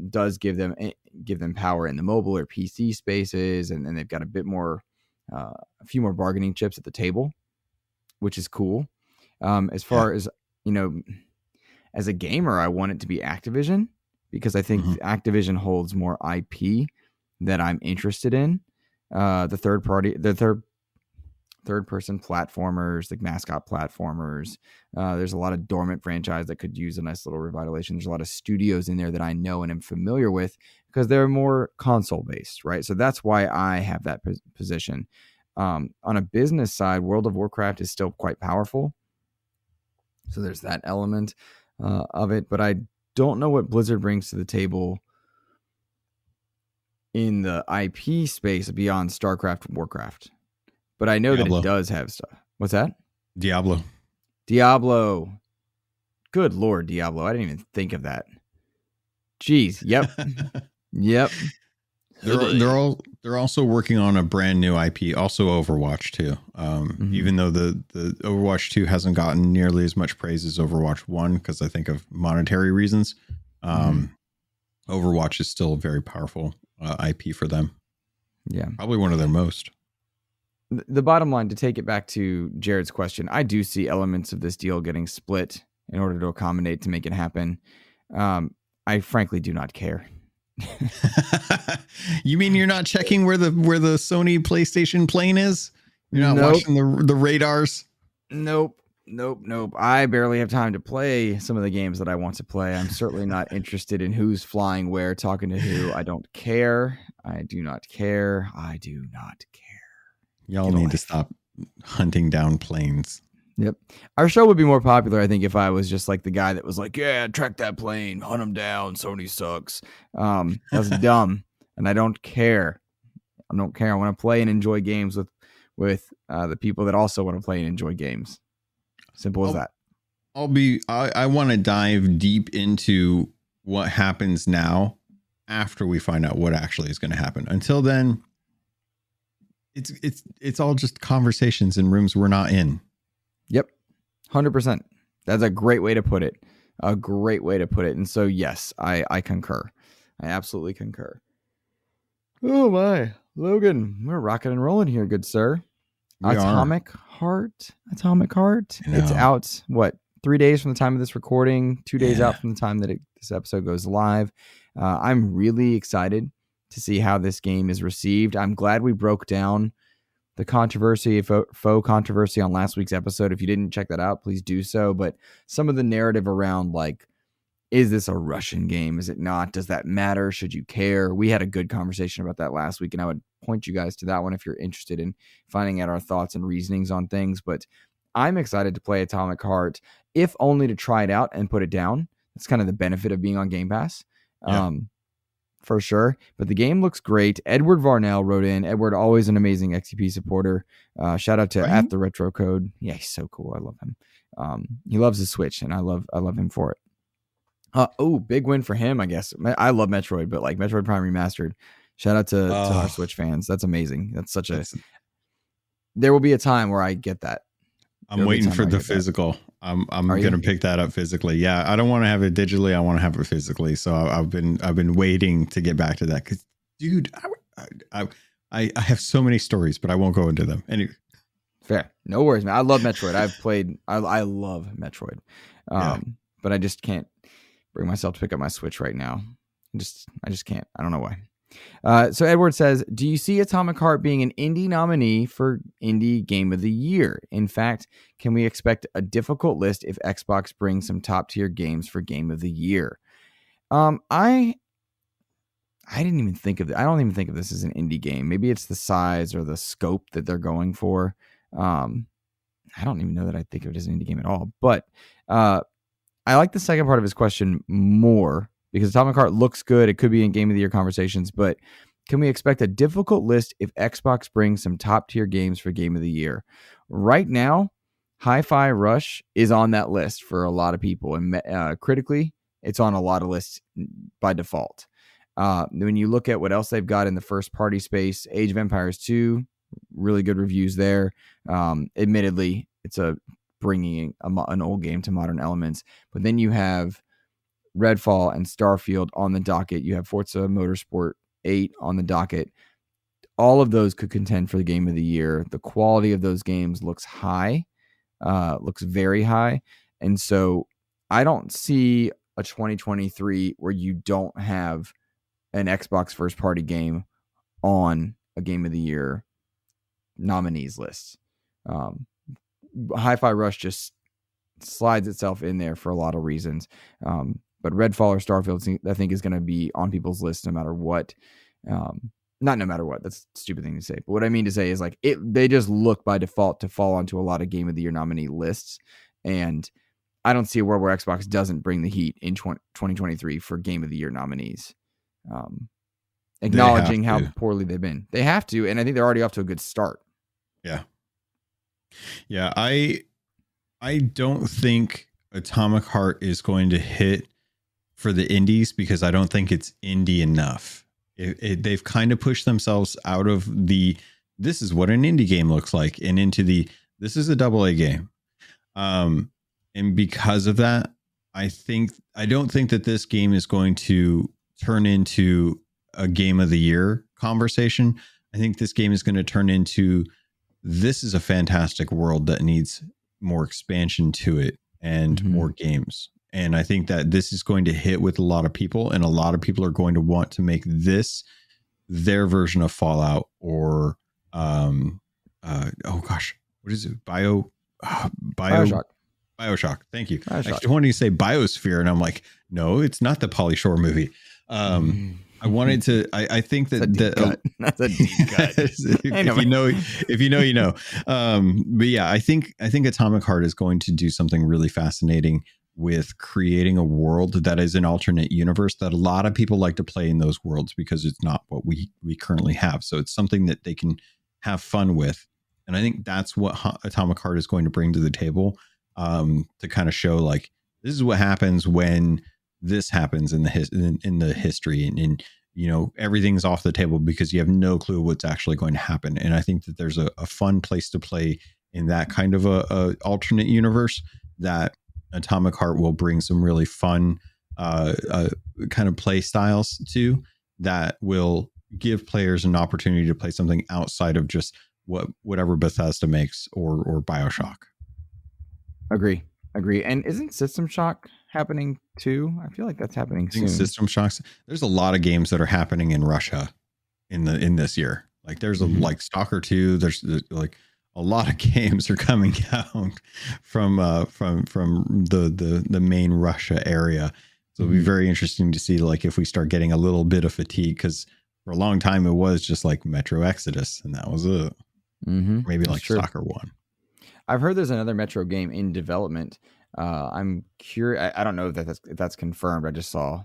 does give them power in the mobile or PC spaces, and then they've got a few more bargaining chips at the table, which is cool. As far as as a gamer, I want it to be Activision because I think Activision holds more IP that I'm interested in. The third third-person platformers, like mascot platformers. There's a lot of dormant franchise that could use a nice little revitalization. There's a lot of studios in there that I know and am familiar with because they're more console-based, right? So that's why I have that position. On a business side, World of Warcraft is still quite powerful. So there's that element of it. But I don't know what Blizzard brings to the table in the IP space beyond StarCraft and Warcraft. But I know Diablo. that it does have stuff. What's that? Diablo. Good Lord, Diablo. I didn't even think of that. Jeez. Yep. Yep. They're also working on a brand new IP, also Overwatch 2. Even though the Overwatch 2 hasn't gotten nearly as much praise as Overwatch 1 because I think of monetary reasons. Overwatch is still a very powerful IP for them. Yeah. Probably one of their most. The bottom line, to take it back to Jared's question, I do see elements of this deal getting split in order to accommodate to make it happen. I frankly do not care. You mean you're not checking where the Sony PlayStation plane is? You're not watching the radars? Nope. I barely have time to play some of the games that I want to play. I'm certainly not interested in who's flying where, talking to who. I don't care. I do not care. Y'all need to stop hunting down planes. Yep. Our show would be more popular, I think, if I was just like the guy that was like, yeah, track that plane, hunt them down. Sony sucks. That's dumb. And I don't care. I want to play and enjoy games with the people that also want to play and enjoy games. Simple as that. I want to dive deep into what happens now after we find out what actually is going to happen. Until then, it's all just conversations in rooms we're not in. Yep. 100%. That's a great way to put it. And so, yes, I concur. I absolutely concur. Oh my, Logan, we're rocking and rolling here, good sir. Atomic Heart. It's out, 3 days from the time of this recording, 2 days out from the time that this episode goes live. I'm really excited to see how this game is received. I'm glad we broke down the controversy, faux controversy on last week's episode. If you didn't check that out, please do so. But some of the narrative around, like, is this a Russian game? Is it not? Does that matter? Should you care? We had a good conversation about that last week, and I would point you guys to that one if you're interested in finding out our thoughts and reasonings on things. But I'm excited to play Atomic Heart, if only to try it out and put it down. That's kind of the benefit of being on Game Pass. Yeah. For sure. But the game looks great. Edward Varnell wrote in. Edward, always an amazing XCP supporter. Shout out to at the Retro Code. Yeah, he's so cool. I love him. He loves his Switch, and I love him for it. Big win for him, I guess. I love Metroid, but like Metroid Prime Remastered. Shout out to our Switch fans. That's amazing. That's there will be a time where I get that. I'm waiting for the physical. I'm going to pick that up physically. Yeah, I don't want to have it digitally. I want to have it physically. So I've been waiting to get back to that because, dude, I have so many stories, but I won't go into them. Anyway. Fair. No worries, man. I love Metroid. I love Metroid. But I just can't bring myself to pick up my Switch right now. I just can't. I don't know why. So Edward says, do you see Atomic Heart being an indie nominee for Indie Game of the Year? In fact, can we expect a difficult list if Xbox brings some top tier games for Game of the Year? I didn't even think of it. I don't even think of this as an indie game. Maybe it's the size or the scope that they're going for. I don't even know that I think of it as an indie game at all. But I like the second part of his question more, because Atomic Heart looks good. It could be in Game of the Year conversations, but can we expect a difficult list if Xbox brings some top tier games for Game of the Year? Right now, Hi-Fi Rush is on that list for a lot of people, and critically, it's on a lot of lists by default. When you look at what else they've got in the first party space, Age of Empires 2, really good reviews there. Admittedly, it's bringing an old game to modern elements, but then you have Redfall and Starfield on the docket. You have Forza Motorsport 8 on the docket. All of those could contend for the Game of the Year. The quality of those games looks high, looks very high. And so I don't see a 2023 where you don't have an Xbox first party game on a Game of the Year nominees list. Um, Hi-Fi Rush just slides itself in there for a lot of reasons. But Redfall or Starfield, I think, is going to be on people's list no matter what. Not no matter what. That's a stupid thing to say. But what I mean to say is like they just look by default to fall onto a lot of Game of the Year nominee lists. And I don't see a world where Xbox doesn't bring the heat in 2023 for Game of the Year nominees. Acknowledging how poorly they've been. They have to, and I think they're already off to a good start. Yeah. Yeah, I don't think Atomic Heart is going to hit for the indies because I don't think it's indie enough. They've kind of pushed themselves out of this is what an indie game looks like and into this is a AA game. And because of that, I don't think that this game is going to turn into a Game of the Year conversation. I think this game is going to turn into, this is a fantastic world that needs more expansion to it and more games. And I think that this is going to hit with a lot of people, and a lot of people are going to want to make this their version of Fallout or, oh gosh, what is it? Bioshock. Thank you. I actually wanted to say Biosphere, and I'm like, no, it's not the Pauly Shore movie. I wanted to. I think that that's a deep cut. if you know, you know. But yeah, I think Atomic Heart is going to do something really fascinating with creating a world that is an alternate universe that a lot of people like to play in those worlds because it's not what we currently have. So it's something that they can have fun with, and I think that's what Atomic Heart is going to bring to the table, to kind of show like this is what happens when this happens in the history, and you know, everything's off the table because you have no clue what's actually going to happen. And I think that there's a fun place to play in that kind of a alternate universe that Atomic Heart will bring some really fun kind of play styles to, that will give players an opportunity to play something outside of just whatever Bethesda makes or BioShock. Agree. And isn't System Shock happening too? I feel like that's happening soon. System Shocks. There's a lot of games that are happening in Russia in this year. Like there's like Stalker 2. There's like a lot of games are coming out from the main Russia area. So it'll be very interesting to see like if we start getting a little bit of fatigue, because for a long time it was just like Metro Exodus and that was it. Maybe like Stalker 1. I've heard there's another Metro game in development. I'm curious. I don't know if that's confirmed. I just saw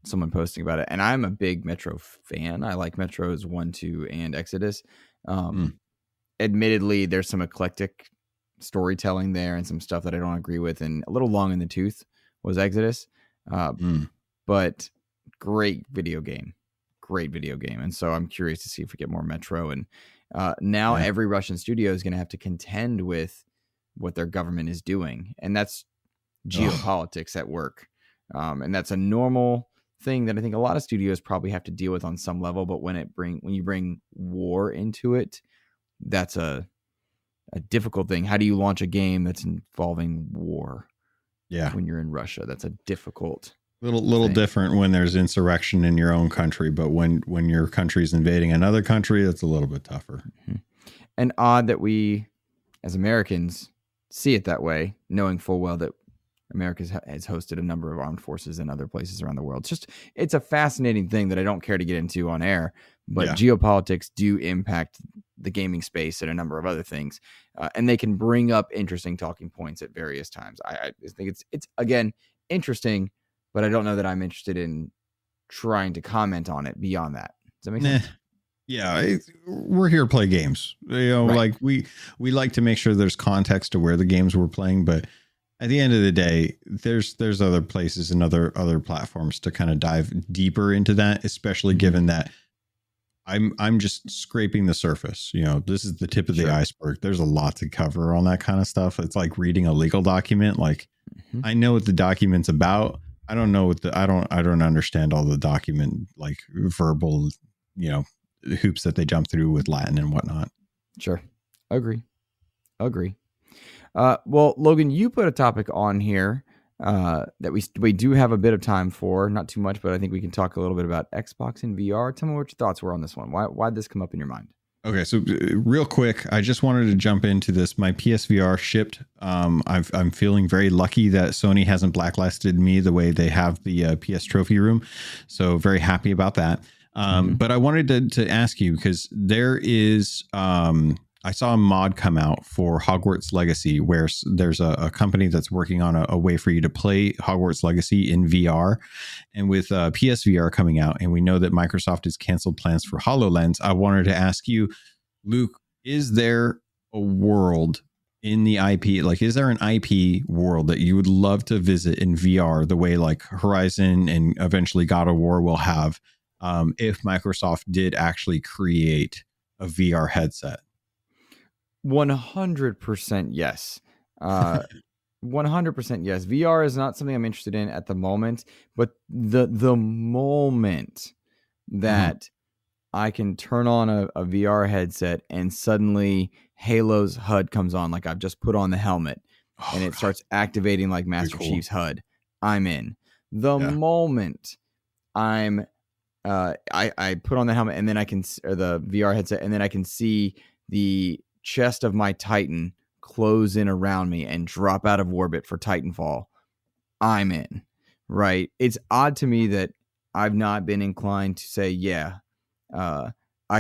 someone posting about it, and I'm a big Metro fan. I like Metros 1, 2, and Exodus. Admittedly, there's some eclectic storytelling there and some stuff that I don't agree with, and a little long in the tooth was Exodus. But great video game. And so I'm curious to see if we get more Metro. And now every Russian studio is going to have to contend with what their government is doing, and that's geopolitics at work. And that's a normal thing that I think a lot of studios probably have to deal with on some level. But when you bring war into it, that's a difficult thing. How do you launch a game that's involving war? Yeah, when you're in Russia, that's a difficult. Little different when there's insurrection in your own country, but when your country's invading another country, that's a little bit tougher. And odd that as Americans, see it that way, knowing full well that America has hosted a number of armed forces in other places around the world. It's a fascinating thing that I don't care to get into on air, but geopolitics do impact the gaming space and a number of other things, and they can bring up interesting talking points at various times. I think it's again interesting, but I don't know that I'm interested in trying to comment on it beyond that. Does that make sense? Yeah, we're here to play games. You know, right. Like we like to make sure there's context to where the games we're playing, but at the end of the day, there's other places and other platforms to kind of dive deeper into that, especially given that I'm just scraping the surface. You know, this is the tip of the iceberg. There's a lot to cover on that kind of stuff. It's like reading a legal document. Like I know what the document's about. I don't know I don't understand all the document, like verbal, you know, hoops that they jump through with Latin and whatnot. Sure. Agree. Well, Logan, you put a topic on here that we do have a bit of time for, not too much, but I think we can talk a little bit about Xbox and VR. Tell me what your thoughts were on this one. Why'd this come up in your mind? Okay, so real quick, I just wanted to jump into this. My PSVR shipped. I'm feeling very lucky that Sony hasn't blacklisted me the way they have the PS Trophy Room. So very happy about that. But I wanted to ask you because there is. I saw a mod come out for Hogwarts Legacy where there's a company that's working on a way for you to play Hogwarts Legacy in VR. And with PSVR coming out, and we know that Microsoft has canceled plans for HoloLens, I wanted to ask you, Luke, is there a world in the IP? Like, is there an IP world that you would love to visit in VR the way like Horizon and eventually God of War will have if Microsoft did actually create a VR headset? 100% yes. 100% yes. VR is not something I'm interested in at the moment, but the moment that I can turn on a VR headset and suddenly Halo's HUD comes on, like I've just put on the helmet, and it starts activating like Master Chief's HUD, I'm in. The moment I'm I put on the helmet and then I can, or the VR headset, and then I can see the chest of my Titan close in around me and drop out of orbit for Titanfall, I'm in. Right? It's odd to me that I've not been inclined to say, yeah, I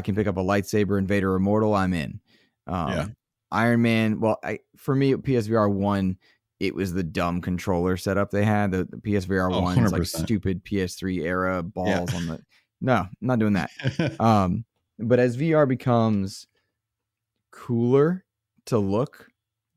can pick up a lightsaber, Invader Immortal, I'm in. Iron Man, well, for me, PSVR 1, it was the dumb controller setup they had. The PSVR 1 is like stupid PS3 era balls on the... No, I'm not doing that. But as VR becomes cooler to look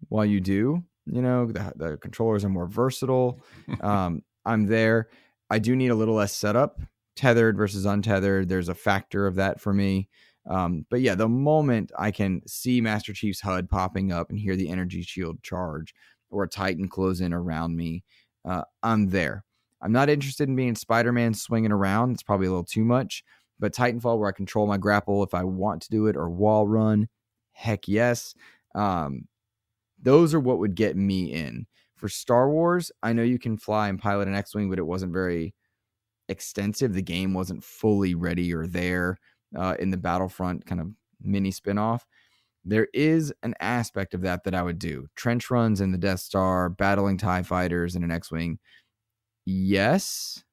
while you do, you know, the controllers are more versatile. I'm there. I do need a little less setup, tethered versus untethered. There's a factor of that for me. But yeah, the moment I can see Master Chief's HUD popping up and hear the energy shield charge or a Titan close in around me, I'm there. I'm not interested in being Spider-Man swinging around. It's probably a little too much. But Titanfall, where I control my grapple if I want to do it, or wall run, heck yes. Those are what would get me in. For Star Wars, I know you can fly and pilot an X-Wing, but it wasn't very extensive. The game wasn't fully ready or there in the Battlefront kind of mini spinoff. There is an aspect of that I would do. Trench runs in the Death Star, battling TIE fighters in an X-Wing. Yes.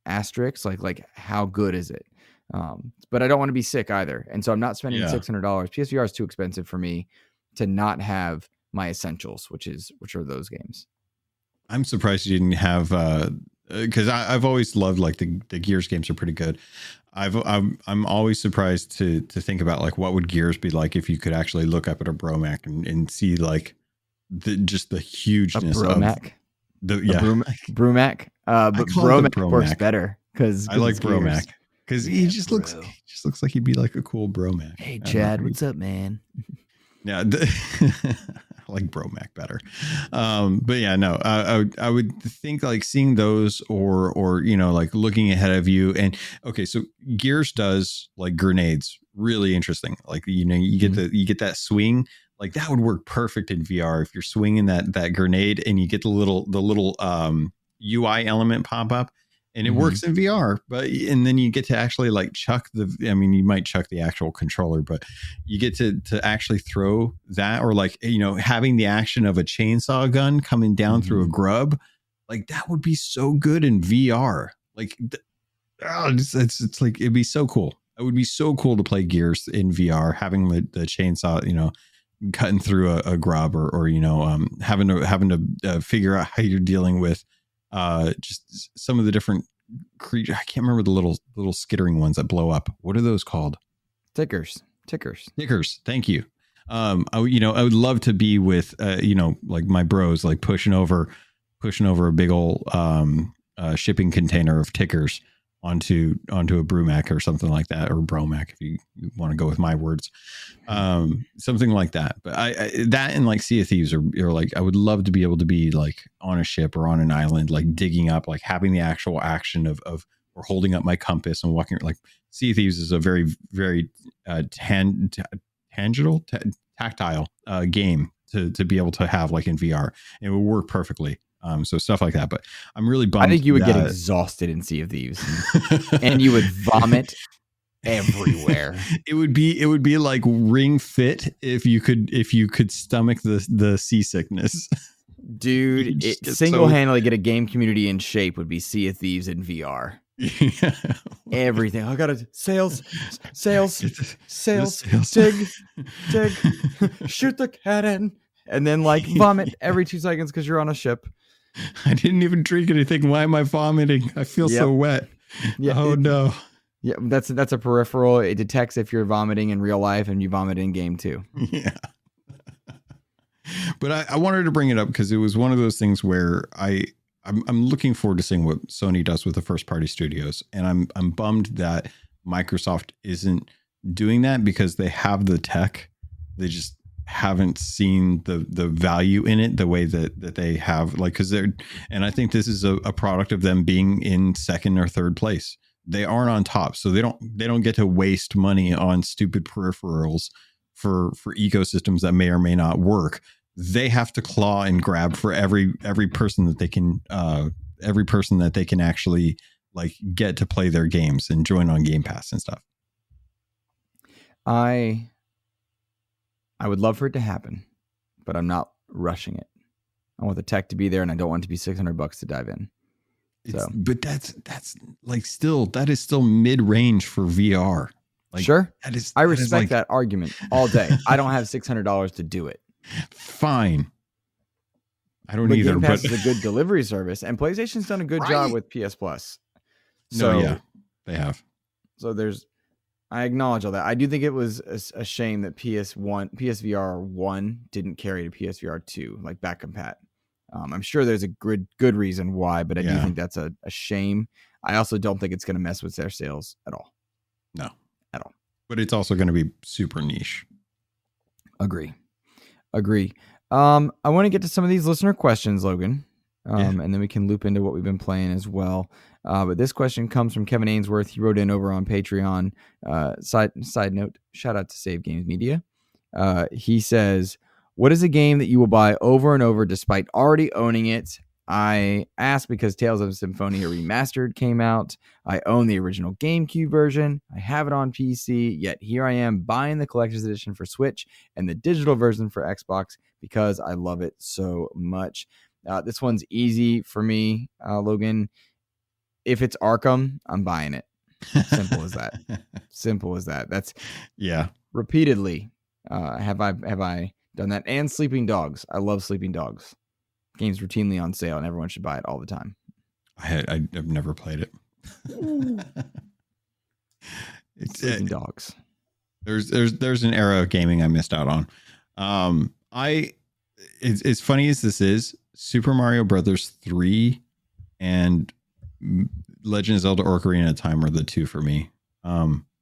Asterisk, like how good is it? But I don't want to be sick either. And so I'm not spending $600. PSVR is too expensive for me to not have my essentials, which are those games. I'm surprised you didn't have, because I've always loved like the Gears games are pretty good. I'm always surprised to think about like what would Gears be like if you could actually look up at a Bromac and see like just the hugeness of Brumac. But Bromac works better because I like Bromac because he just looks like he'd be like a cool Bromac. Hey Chad, what's up, man? Yeah, I like Bromac better. But yeah, no, I would think like seeing those or you know like looking ahead of you. And okay, so Gears does like grenades, really interesting. Like you know you get that swing. Like that would work perfect in VR if you're swinging that grenade and you get the little UI element pop up, and it works in VR. And then you get to actually like chuck you might chuck the actual controller, but you get to actually throw that, or like you know having the action of a chainsaw gun coming down through a grub. Like that would be so good in VR. Like it's like it'd be so cool. It would be so cool to play Gears in VR, having the chainsaw, you know, cutting through a grub or you know having to figure out how you're dealing with just some of the different creatures. I can't remember the little skittering ones that blow up. What are those called? Tickers. Thank you. I would love to be with you know like my bros, like pushing over a big old shipping container of tickers onto a Brumac or something like that, or Bromac if you want to go with my words, something like that. But I that and like Sea of Thieves are like I would love to be able to be like on a ship or on an island, like digging up, like having the actual action of or holding up my compass and walking. Like Sea of Thieves is a very very tactile game to be able to have like in VR. It would work perfectly. So stuff like that, but I'm really bummed. I think you would get exhausted in Sea of Thieves, and you would vomit everywhere. It would be like Ring Fit if you could stomach the seasickness. Dude, it single-handedly get a game community in shape would be Sea of Thieves in VR. Yeah. Everything. I gotta sales, Sales. dig, shoot the cannon, and then like vomit every 2 seconds because you're on a ship. I didn't even drink anything. Why am I vomiting? I feel so wet. Yeah. Oh no. Yeah, that's a peripheral. It detects if you're vomiting in real life and you vomit in game too. Yeah. But I wanted to bring it up because it was one of those things where I'm looking forward to seeing what Sony does with the first party studios. And I'm bummed that Microsoft isn't doing that because they have the tech. They just haven't seen the value in it the way that they have, like, because and I think this is a product of them being in second or third place. They aren't on top, so they don't get to waste money on stupid peripherals for ecosystems that may or may not work. They have to claw and grab for every person that they can actually like get to play their games and join on Game Pass and stuff. I would love for it to happen, but I'm not rushing it. I want the tech to be there, and I don't want it to be $600 to dive in. But that's like that is still mid range for VR. Like, sure, I respect respect that argument all day. I don't have $600 to do it. Fine. I don't either. Game Pass is a good delivery service, and PlayStation's done a good job with PS Plus. So yeah, they have. So I acknowledge all that. I do think it was a shame that PSVR 1 didn't carry to PSVR 2, like back compat. I'm sure there's a good reason why, but I do think that's a shame. I also don't think it's going to mess with their sales at all. No. At all. But it's also going to be super niche. Agree. I want to get to some of these listener questions, Logan, and then we can loop into what we've been playing as well. But this question comes from Kevin Ainsworth. He wrote in over on Patreon. Side note, shout out to Save Games Media. He says, what is a game that you will buy over and over despite already owning it? I asked because Tales of Symphonia Remastered came out. I own the original GameCube version. I have it on PC, yet here I am buying the collector's edition for Switch and the digital version for Xbox because I love it so much. This one's easy for me, Logan. If it's Arkham, I'm buying it. Simple as that. Simple as that. That's repeatedly have I done that. And Sleeping Dogs. I love Sleeping Dogs. Game's routinely on sale, and everyone should buy it all the time. I've never played it. Sleeping Dogs. There's an era of gaming I missed out on. As funny as this is, Super Mario Brothers 3 and Legend of Zelda Ocarina of Time are the two for me.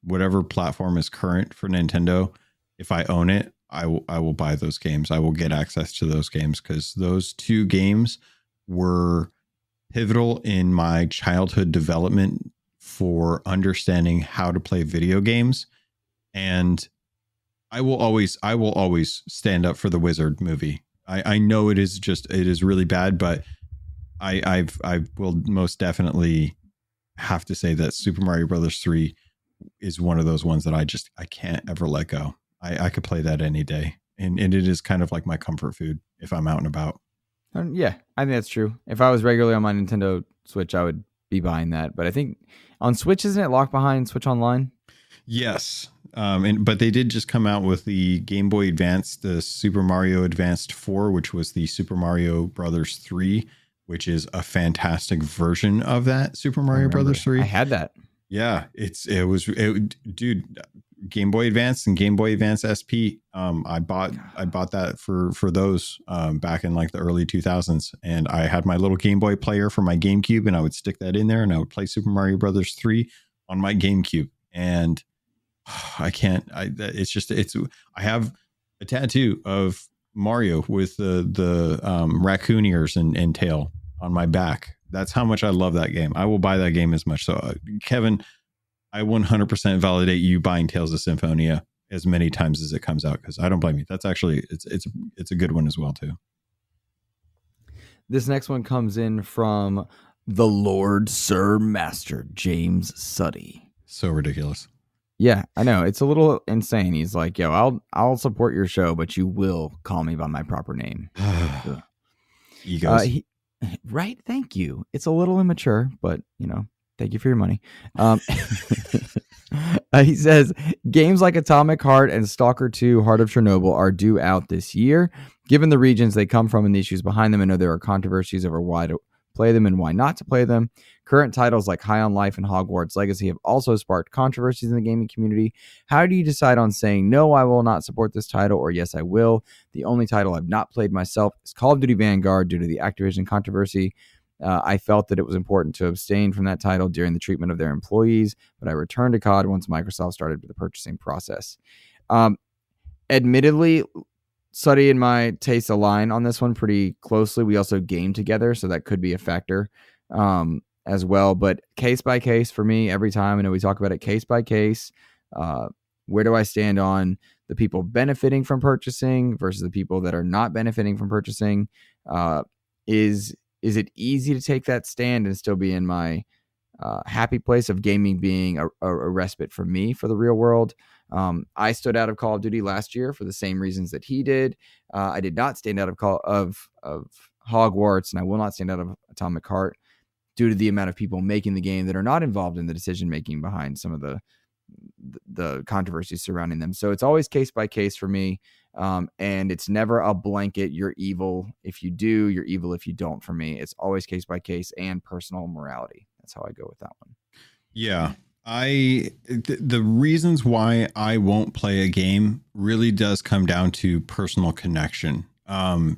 Whatever platform is current for Nintendo, if I own it, I will buy those games. I will get access to those games because those two games were pivotal in my childhood development for understanding how to play video games. And I will always stand up for the Wizard movie. I know it is really bad, but I will most definitely have to say that Super Mario Brothers 3 is one of those ones that I can't ever let go. I could play that any day. And it is kind of like my comfort food if I'm out and about. Yeah, I think that's true. If I was regularly on my Nintendo Switch, I would be buying that. But I think on Switch, isn't it locked behind Switch Online? Yes. But they did just come out with the Game Boy Advance, the Super Mario Advanced 4, which was the Super Mario Brothers 3, which is a fantastic version of that Super Mario Brothers 3. I had that. Yeah, dude, Game Boy Advance and Game Boy Advance SP. I bought that for those back in like the early 2000s, and I had my little Game Boy player for my GameCube, and I would stick that in there, and I would play Super Mario Brothers 3 on my GameCube. And I have a tattoo of Mario with the raccoon ears and tail on my back. That's how much I love that game. I will buy that game as much. So Kevin, I 100% validate you buying Tales of Symphonia as many times as it comes out, because I don't blame you. That's actually it's a good one as well too. This next one comes in from the Lord Sir Master James Suddy. So ridiculous. Yeah, I know. It's a little insane. He's like, yo, I'll support your show, but you will call me by my proper name. Ugh. Egos. He, right? Thank you. It's a little immature, but thank you for your money. Um, he says games like Atomic Heart and Stalker 2: Heart of Chernobyl are due out this year. Given the regions they come from and the issues behind them, I know there are controversies over why to play them and why not to play them. Current titles like High on Life and Hogwarts Legacy have also sparked controversies in the gaming community. How do you decide on saying, no, I will not support this title, or yes, I will? The only title I've not played myself is Call of Duty Vanguard due to the Activision controversy. I felt that it was important to abstain from that title during the treatment of their employees, but I returned to COD once Microsoft started the purchasing process. Admittedly, Suddy and my tastes align on this one pretty closely. We also game together, so that could be a factor as well. But case by case for me, every time, I know we talk about it case by case. Where do I stand on the people benefiting from purchasing versus the people that are not benefiting from purchasing? Is it easy to take that stand and still be in my happy place of gaming being a respite for me for the real world? I stood out of Call of Duty last year for the same reasons that he did. I did not stand out of Hogwarts, and I will not stand out of Atomic Heart due to the amount of people making the game that are not involved in the decision making behind some of the controversies surrounding them. So it's always case by case for me. And it's never a blanket, you're evil if you do, you're evil if you don't. For me, it's always case by case and personal morality. That's how I go with that one. Yeah. The reasons why I won't play a game really does come down to personal connection.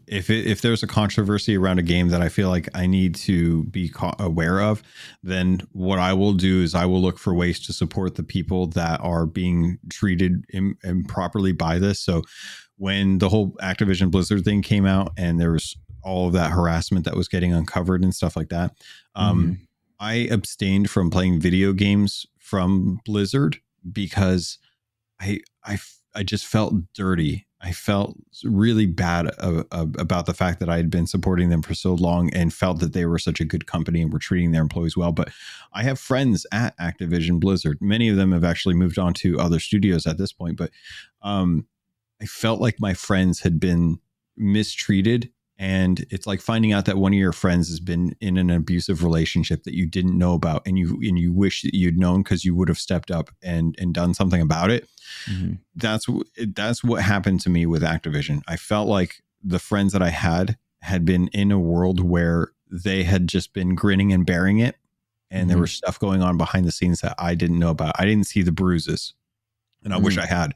If there's a controversy around a game that I feel like I need to be aware of, then what I will do is I will look for ways to support the people that are being treated improperly by this. So when the whole Activision Blizzard thing came out and there was all of that harassment that was getting uncovered and stuff like that, I abstained from playing video games from Blizzard because I just felt dirty. I felt really bad about the fact that I had been supporting them for so long and felt that they were such a good company and were treating their employees well. But I have friends at Activision Blizzard. Many of them have actually moved on to other studios at this point. But I felt like my friends had been mistreated. And it's like finding out that one of your friends has been in an abusive relationship that you didn't know about, and you wish that you'd known because you would have stepped up and done something about it. Mm-hmm. That's what happened to me with Activision. I felt like the friends that I had been in a world where they had just been grinning and bearing it, and there was stuff going on behind the scenes that I didn't know about. I didn't see the bruises, and I wish I had.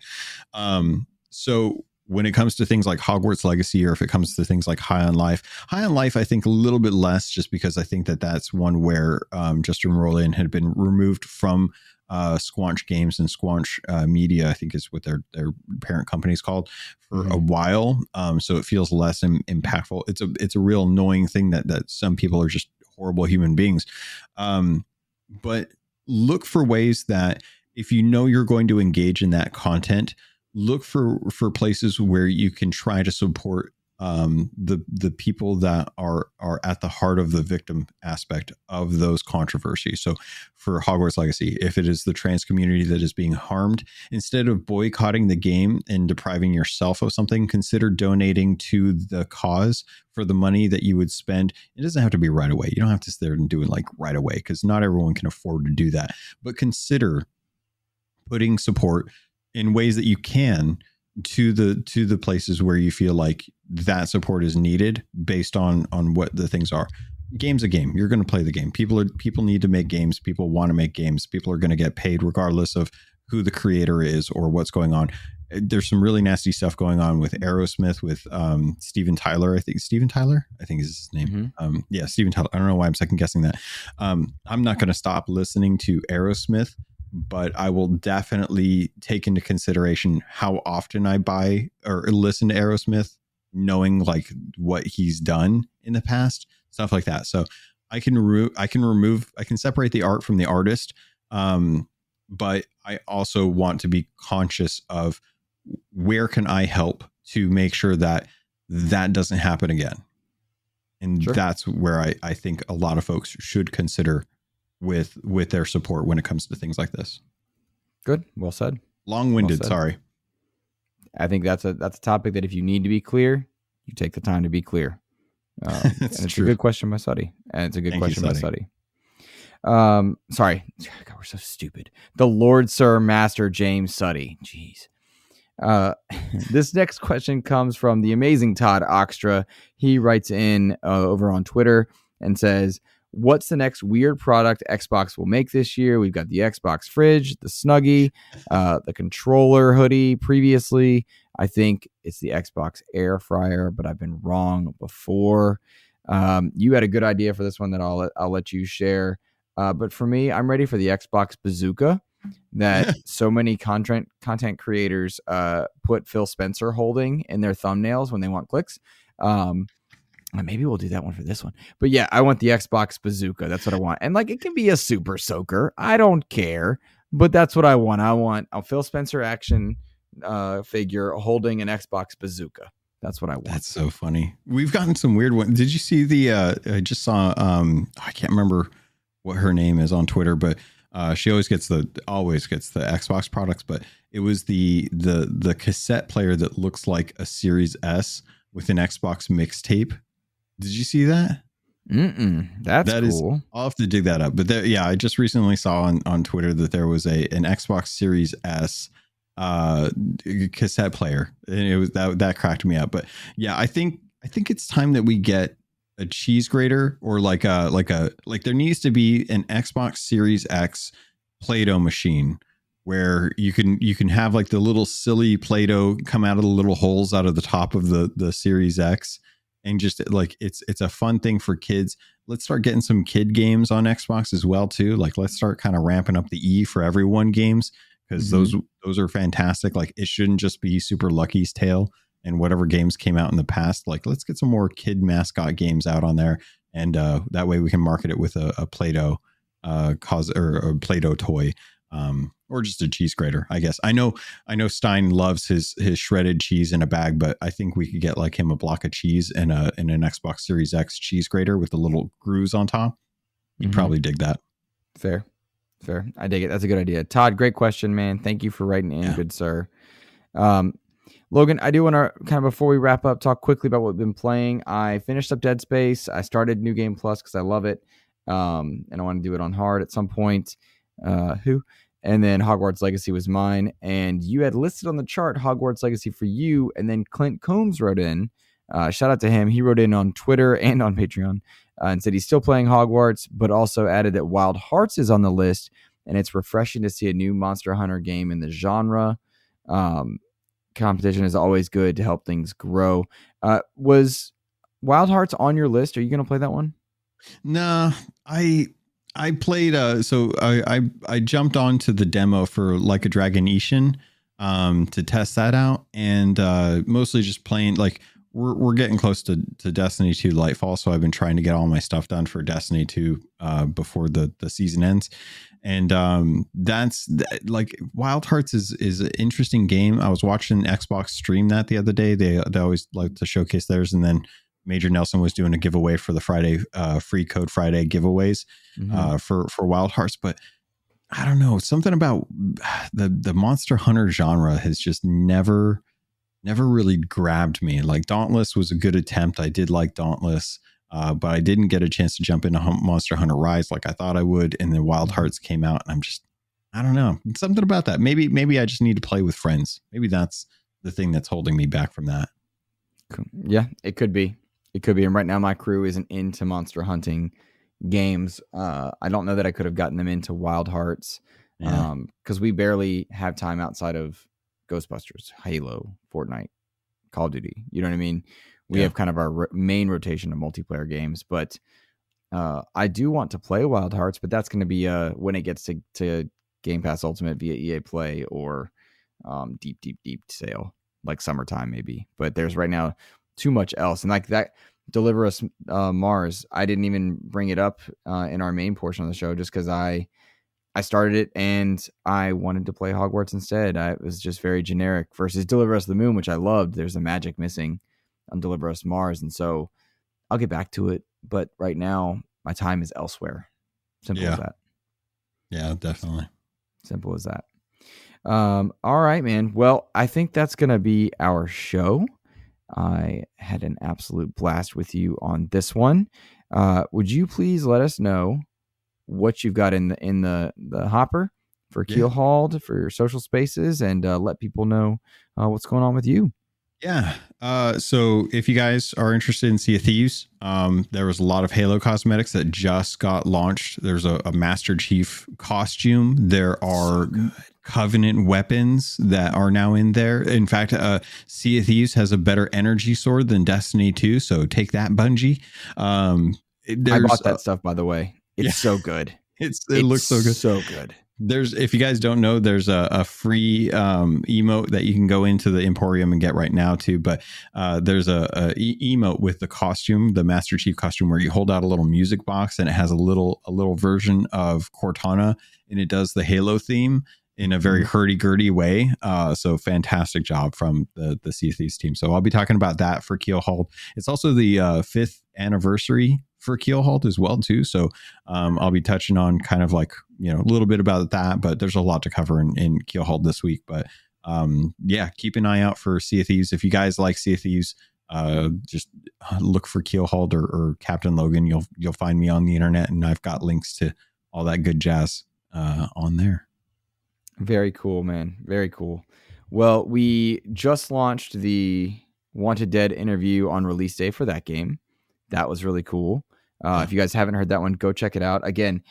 So when it comes to things like Hogwarts Legacy, or if it comes to things like High on Life, I think a little bit less, just because I think that that's one where Justin Roiland had been removed from Squanch Games and Squanch Media, I think is what their parent company is called, for a while. So it feels less impactful. It's a real annoying thing that some people are just horrible human beings. But look for ways that if you know you're going to engage in that content, look for places where you can try to support the people that are at the heart of the victim aspect of those controversies. So for Hogwarts Legacy, if it is the trans community that is being harmed, instead of boycotting the game and depriving yourself of something, consider donating to the cause for the money that you would spend. It doesn't have to be right away. You don't have to sit there and do it like right away, because not everyone can afford to do that. But consider putting support in ways that you can to the places where you feel like that support is needed based on what the things are. Game's a game. You're going to play the game. People need to make games. People want to make games. People are going to get paid regardless of who the creator is or what's going on. There's some really nasty stuff going on with Aerosmith, with Steven Tyler. I think is his name. Yeah, Steven Tyler. I don't know why I'm second guessing that. I'm not going to stop listening to Aerosmith, but I will definitely take into consideration how often I buy or listen to Aerosmith, knowing like what he's done in the past, stuff like that. So I can separate the art from the artist. But I also want to be conscious of where can I help to make sure that doesn't happen again. And that's where I think a lot of folks should consider with their support when it comes to things like this. Good. Well said. Long-winded, Well said. sorry. I think that's a topic that if you need to be clear, you take the time to be clear. And it's true. a good question by Suddy. Thank you, Suddy. Sorry. God, we're so stupid. The Lord Sir Master James Suddy. Jeez. This next question comes from the amazing Todd Oxtra. He writes in over on Twitter and says, what's the next weird product Xbox will make this year? We've got the Xbox fridge, the Snuggie, the controller hoodie previously. I think it's the Xbox air fryer, but I've been wrong before. You had a good idea for this one that I'll let you share. But for me, I'm ready for the Xbox bazooka that so many content creators put Phil Spencer holding in their thumbnails when they want clicks. Maybe we'll do that one for this one. But yeah, I want the Xbox bazooka. That's what I want. And like, it can be a super soaker. I don't care. But that's what I want. I want a Phil Spencer action figure holding an Xbox bazooka. That's what I want. That's so funny. We've gotten some weird ones. Did you see I just saw, I can't remember what her name is on Twitter, but she always gets the Xbox products, but it was the cassette player that looks like a Series S with an Xbox mixtape. Did you see that? That's cool. I'll have to dig that up. But I just recently saw on Twitter that there was an Xbox Series S cassette player, and it was that cracked me up. But yeah, I think it's time that we get a cheese grater, or like there needs to be an Xbox Series X Play-Doh machine where you can have like the little silly Play-Doh come out of the little holes out of the top of the Series X, and just like it's a fun thing for kids. Let's start getting some kid games on Xbox as well too. Like, let's start kind of ramping up the E for everyone games, because those are fantastic. Like, it shouldn't just be Super Lucky's Tale and whatever games came out in the past. Like, let's get some more kid mascot games out on there, and that way we can market it with a Play-Doh or a Play-Doh toy, or just a cheese grater, I guess. I know Stein loves his shredded cheese in a bag, but I think we could get like him a block of cheese and an Xbox Series X cheese grater with the little grooves on top. You'd probably dig that. Fair. I dig it. That's a good idea. Todd, great question, man. Thank you for writing in, good sir. Logan, I do want to kind of, before we wrap up, talk quickly about what we've been playing. I finished up Dead Space. I started New Game Plus because I love it. And I want to do it on hard at some point. And then Hogwarts Legacy was mine. And you had listed on the chart Hogwarts Legacy for you. And then Clint Combs wrote in. Shout out to him. He wrote in on Twitter and on Patreon and said he's still playing Hogwarts, but also added that Wild Hearts is on the list. And it's refreshing to see a new Monster Hunter game in the genre. Competition is always good to help things grow. Was Wild Hearts on your list? Are you going to play that one? No, I played. So I jumped onto the demo for Like a Dragon Ishin to test that out, and mostly just playing. Like, we're getting close to Destiny 2 Lightfall, so I've been trying to get all my stuff done for Destiny 2 before the season ends. And that's like, Wild Hearts is an interesting game. I was watching Xbox stream that the other day. They always like to showcase theirs, and then Major Nelson was doing a giveaway for the Friday Free Code Friday giveaways for Wild Hearts. But I don't know, something about the Monster Hunter genre has just never really grabbed me. Like, Dauntless was a good attempt. I did like Dauntless. But I didn't get a chance to jump into Monster Hunter Rise like I thought I would, and then Wild Hearts came out, and I don't know, something about that. Maybe I just need to play with friends. Maybe that's the thing that's holding me back from that. Yeah, it could be. And right now my crew isn't into monster hunting games. I don't know that I could have gotten them into Wild Hearts because we barely have time outside of Ghostbusters, Halo, Fortnite, Call of Duty. You know what I mean? We have kind of our main rotation of multiplayer games, but I do want to play Wild Hearts, but that's going to be when it gets to Game Pass Ultimate via EA Play or deep sale, like summertime maybe. But there's right now too much else. And like that Deliver Us Mars, I didn't even bring it up in our main portion of the show just because I started it and I wanted to play Hogwarts instead. It was just very generic versus Deliver Us the Moon, which I loved. There's a magic missing on Deliver Us Mars. And so I'll get back to it. But right now, my time is elsewhere. Simple as that. Yeah, definitely. Simple as that. All right, man. Well, I think that's gonna be our show. I had an absolute blast with you on this one. Would you please let us know what you've got in the hopper for Yeah. Keelhauled for your social spaces, and let people know what's going on with you? Yeah. So if you guys are interested in Sea of Thieves, there was a lot of Halo cosmetics that just got launched. There's a Master Chief costume. There are Covenant weapons that are now in there. In fact, Sea of Thieves has a better energy sword than Destiny 2. So take that, Bungie. I bought that stuff, by the way. It's so good. It looks so good. So good. If you guys don't know, there's a free emote that you can go into the Emporium and get right now too. But there's a emote with the costume, the Master Chief costume, where you hold out a little music box and it has a little version of Cortana, and it does the Halo theme in a very hurdy-gurdy way. So fantastic job from the Sea of Thieves team. So I'll be talking about that for Keelhauled. It's also the 5th anniversary for Keelhauled as well too. So I'll be touching on kind of like, a little bit about that, but there's a lot to cover in Keelhauled this week. But yeah, keep an eye out for Sea of Thieves. If you guys like Sea of Thieves, just look for Keelhauled or Captain Logan. You'll find me on the internet, and I've got links to all that good jazz on there. Very cool, man. Very cool. Well, we just launched the Wanted Dead interview on release day for that game. That was really cool. If you guys haven't heard that one, go check it out. Again,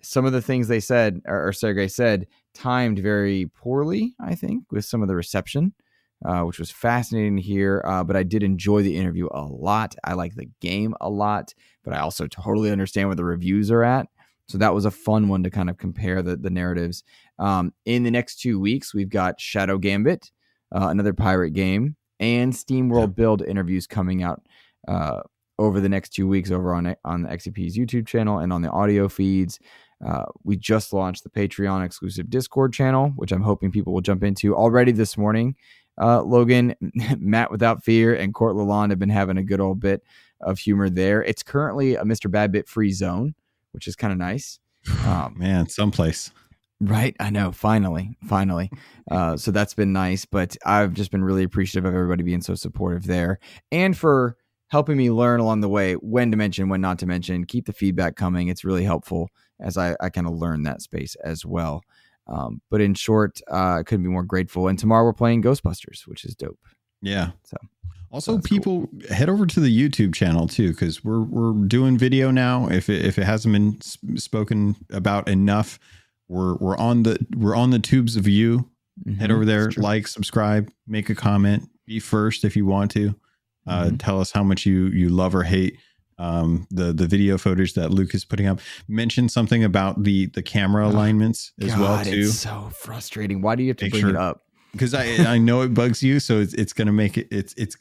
some of the things they said, or Sergey said, timed very poorly, I think, with some of the reception, which was fascinating to hear. But I did enjoy the interview a lot. I like the game a lot, but I also totally understand where the reviews are at. So that was a fun one to kind of compare the narratives. In the next 2 weeks, we've got Shadow Gambit, another pirate game, and SteamWorld Build interviews coming out over the next 2 weeks over on the XCP's YouTube channel and on the audio feeds. We just launched the Patreon exclusive Discord channel, which I'm hoping people will jump into already this morning. Logan, Matt Without Fear, and Court Lalonde have been having a good old bit of humor there. It's currently a Mr. Badbit free zone, which is kind of nice. Man, someplace. Right. I know. Finally. So that's been nice, but I've just been really appreciative of everybody being so supportive there and for helping me learn along the way when to mention, when not to mention. Keep the feedback coming. It's really helpful as I kind of learn that space as well. But in short, I couldn't be more grateful. And tomorrow we're playing Ghostbusters, which is dope. Yeah. So also, people head over to the YouTube channel too, because we're doing video now. If it hasn't been spoken about enough, we're on the tubes of you. Head over there, like, subscribe, make a comment, be first if you want to. Tell us how much you love or hate the video footage that Luke is putting up. Mention something about the camera alignments as well too. It's so frustrating. Why do you have to bring it up? Because I know it bugs you, so it's gonna make it's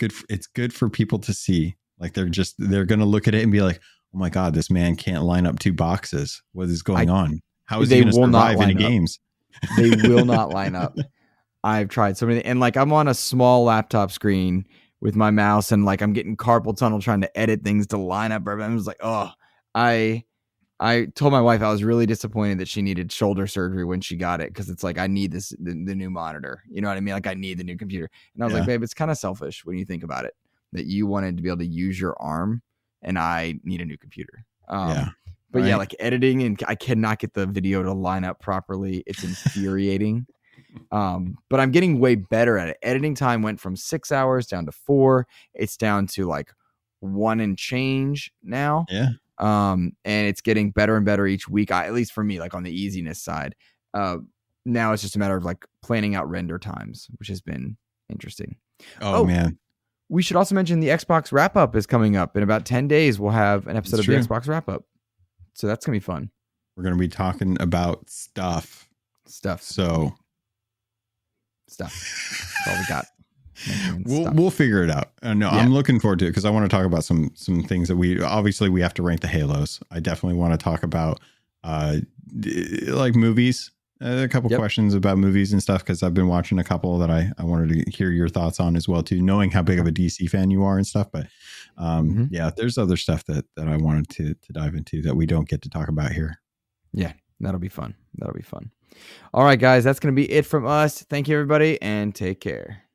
good for people to see. Like they're gonna look at it and be like, oh my god, this man can't line up two boxes. What is going on? How is he gonna survive in games? They will not line up. I've tried so many, and like I'm on a small laptop screen with my mouse, and like I'm getting carpal tunnel trying to edit things to line up. I was like, oh, I told my wife I was really disappointed that she needed shoulder surgery when she got it, because it's like I need the new monitor. You know what I mean? Like I need the new computer. And I was like, babe, it's kind of selfish when you think about it, that you wanted to be able to use your arm, and I need a new computer. But yeah, like editing, and I cannot get the video to line up properly. It's infuriating. But I'm getting way better at it. Editing time went from 6 hours down to 4. It's down to like 1 and change now. Yeah. And it's getting better and better each week. At least for me, like on the easiness side. Now it's just a matter of like planning out render times, which has been interesting. Oh man. We should also mention the Xbox wrap up is coming up in about 10 days. We'll have an episode of the Xbox wrap up. So that's gonna be fun. We're gonna be talking about stuff. So stuff. That's all we got. We'll figure it out. No, I'm looking forward to it because I want to talk about some things that we have to rank the Halos. I definitely want to talk about like movies. A couple questions about movies and stuff, because I've been watching a couple that I wanted to hear your thoughts on as well too, knowing how big of a DC fan you are and stuff. But yeah, there's other stuff that I wanted to dive into that we don't get to talk about here. Yeah, that'll be fun. All right, guys, that's going to be it from us. Thank you, everybody, and take care.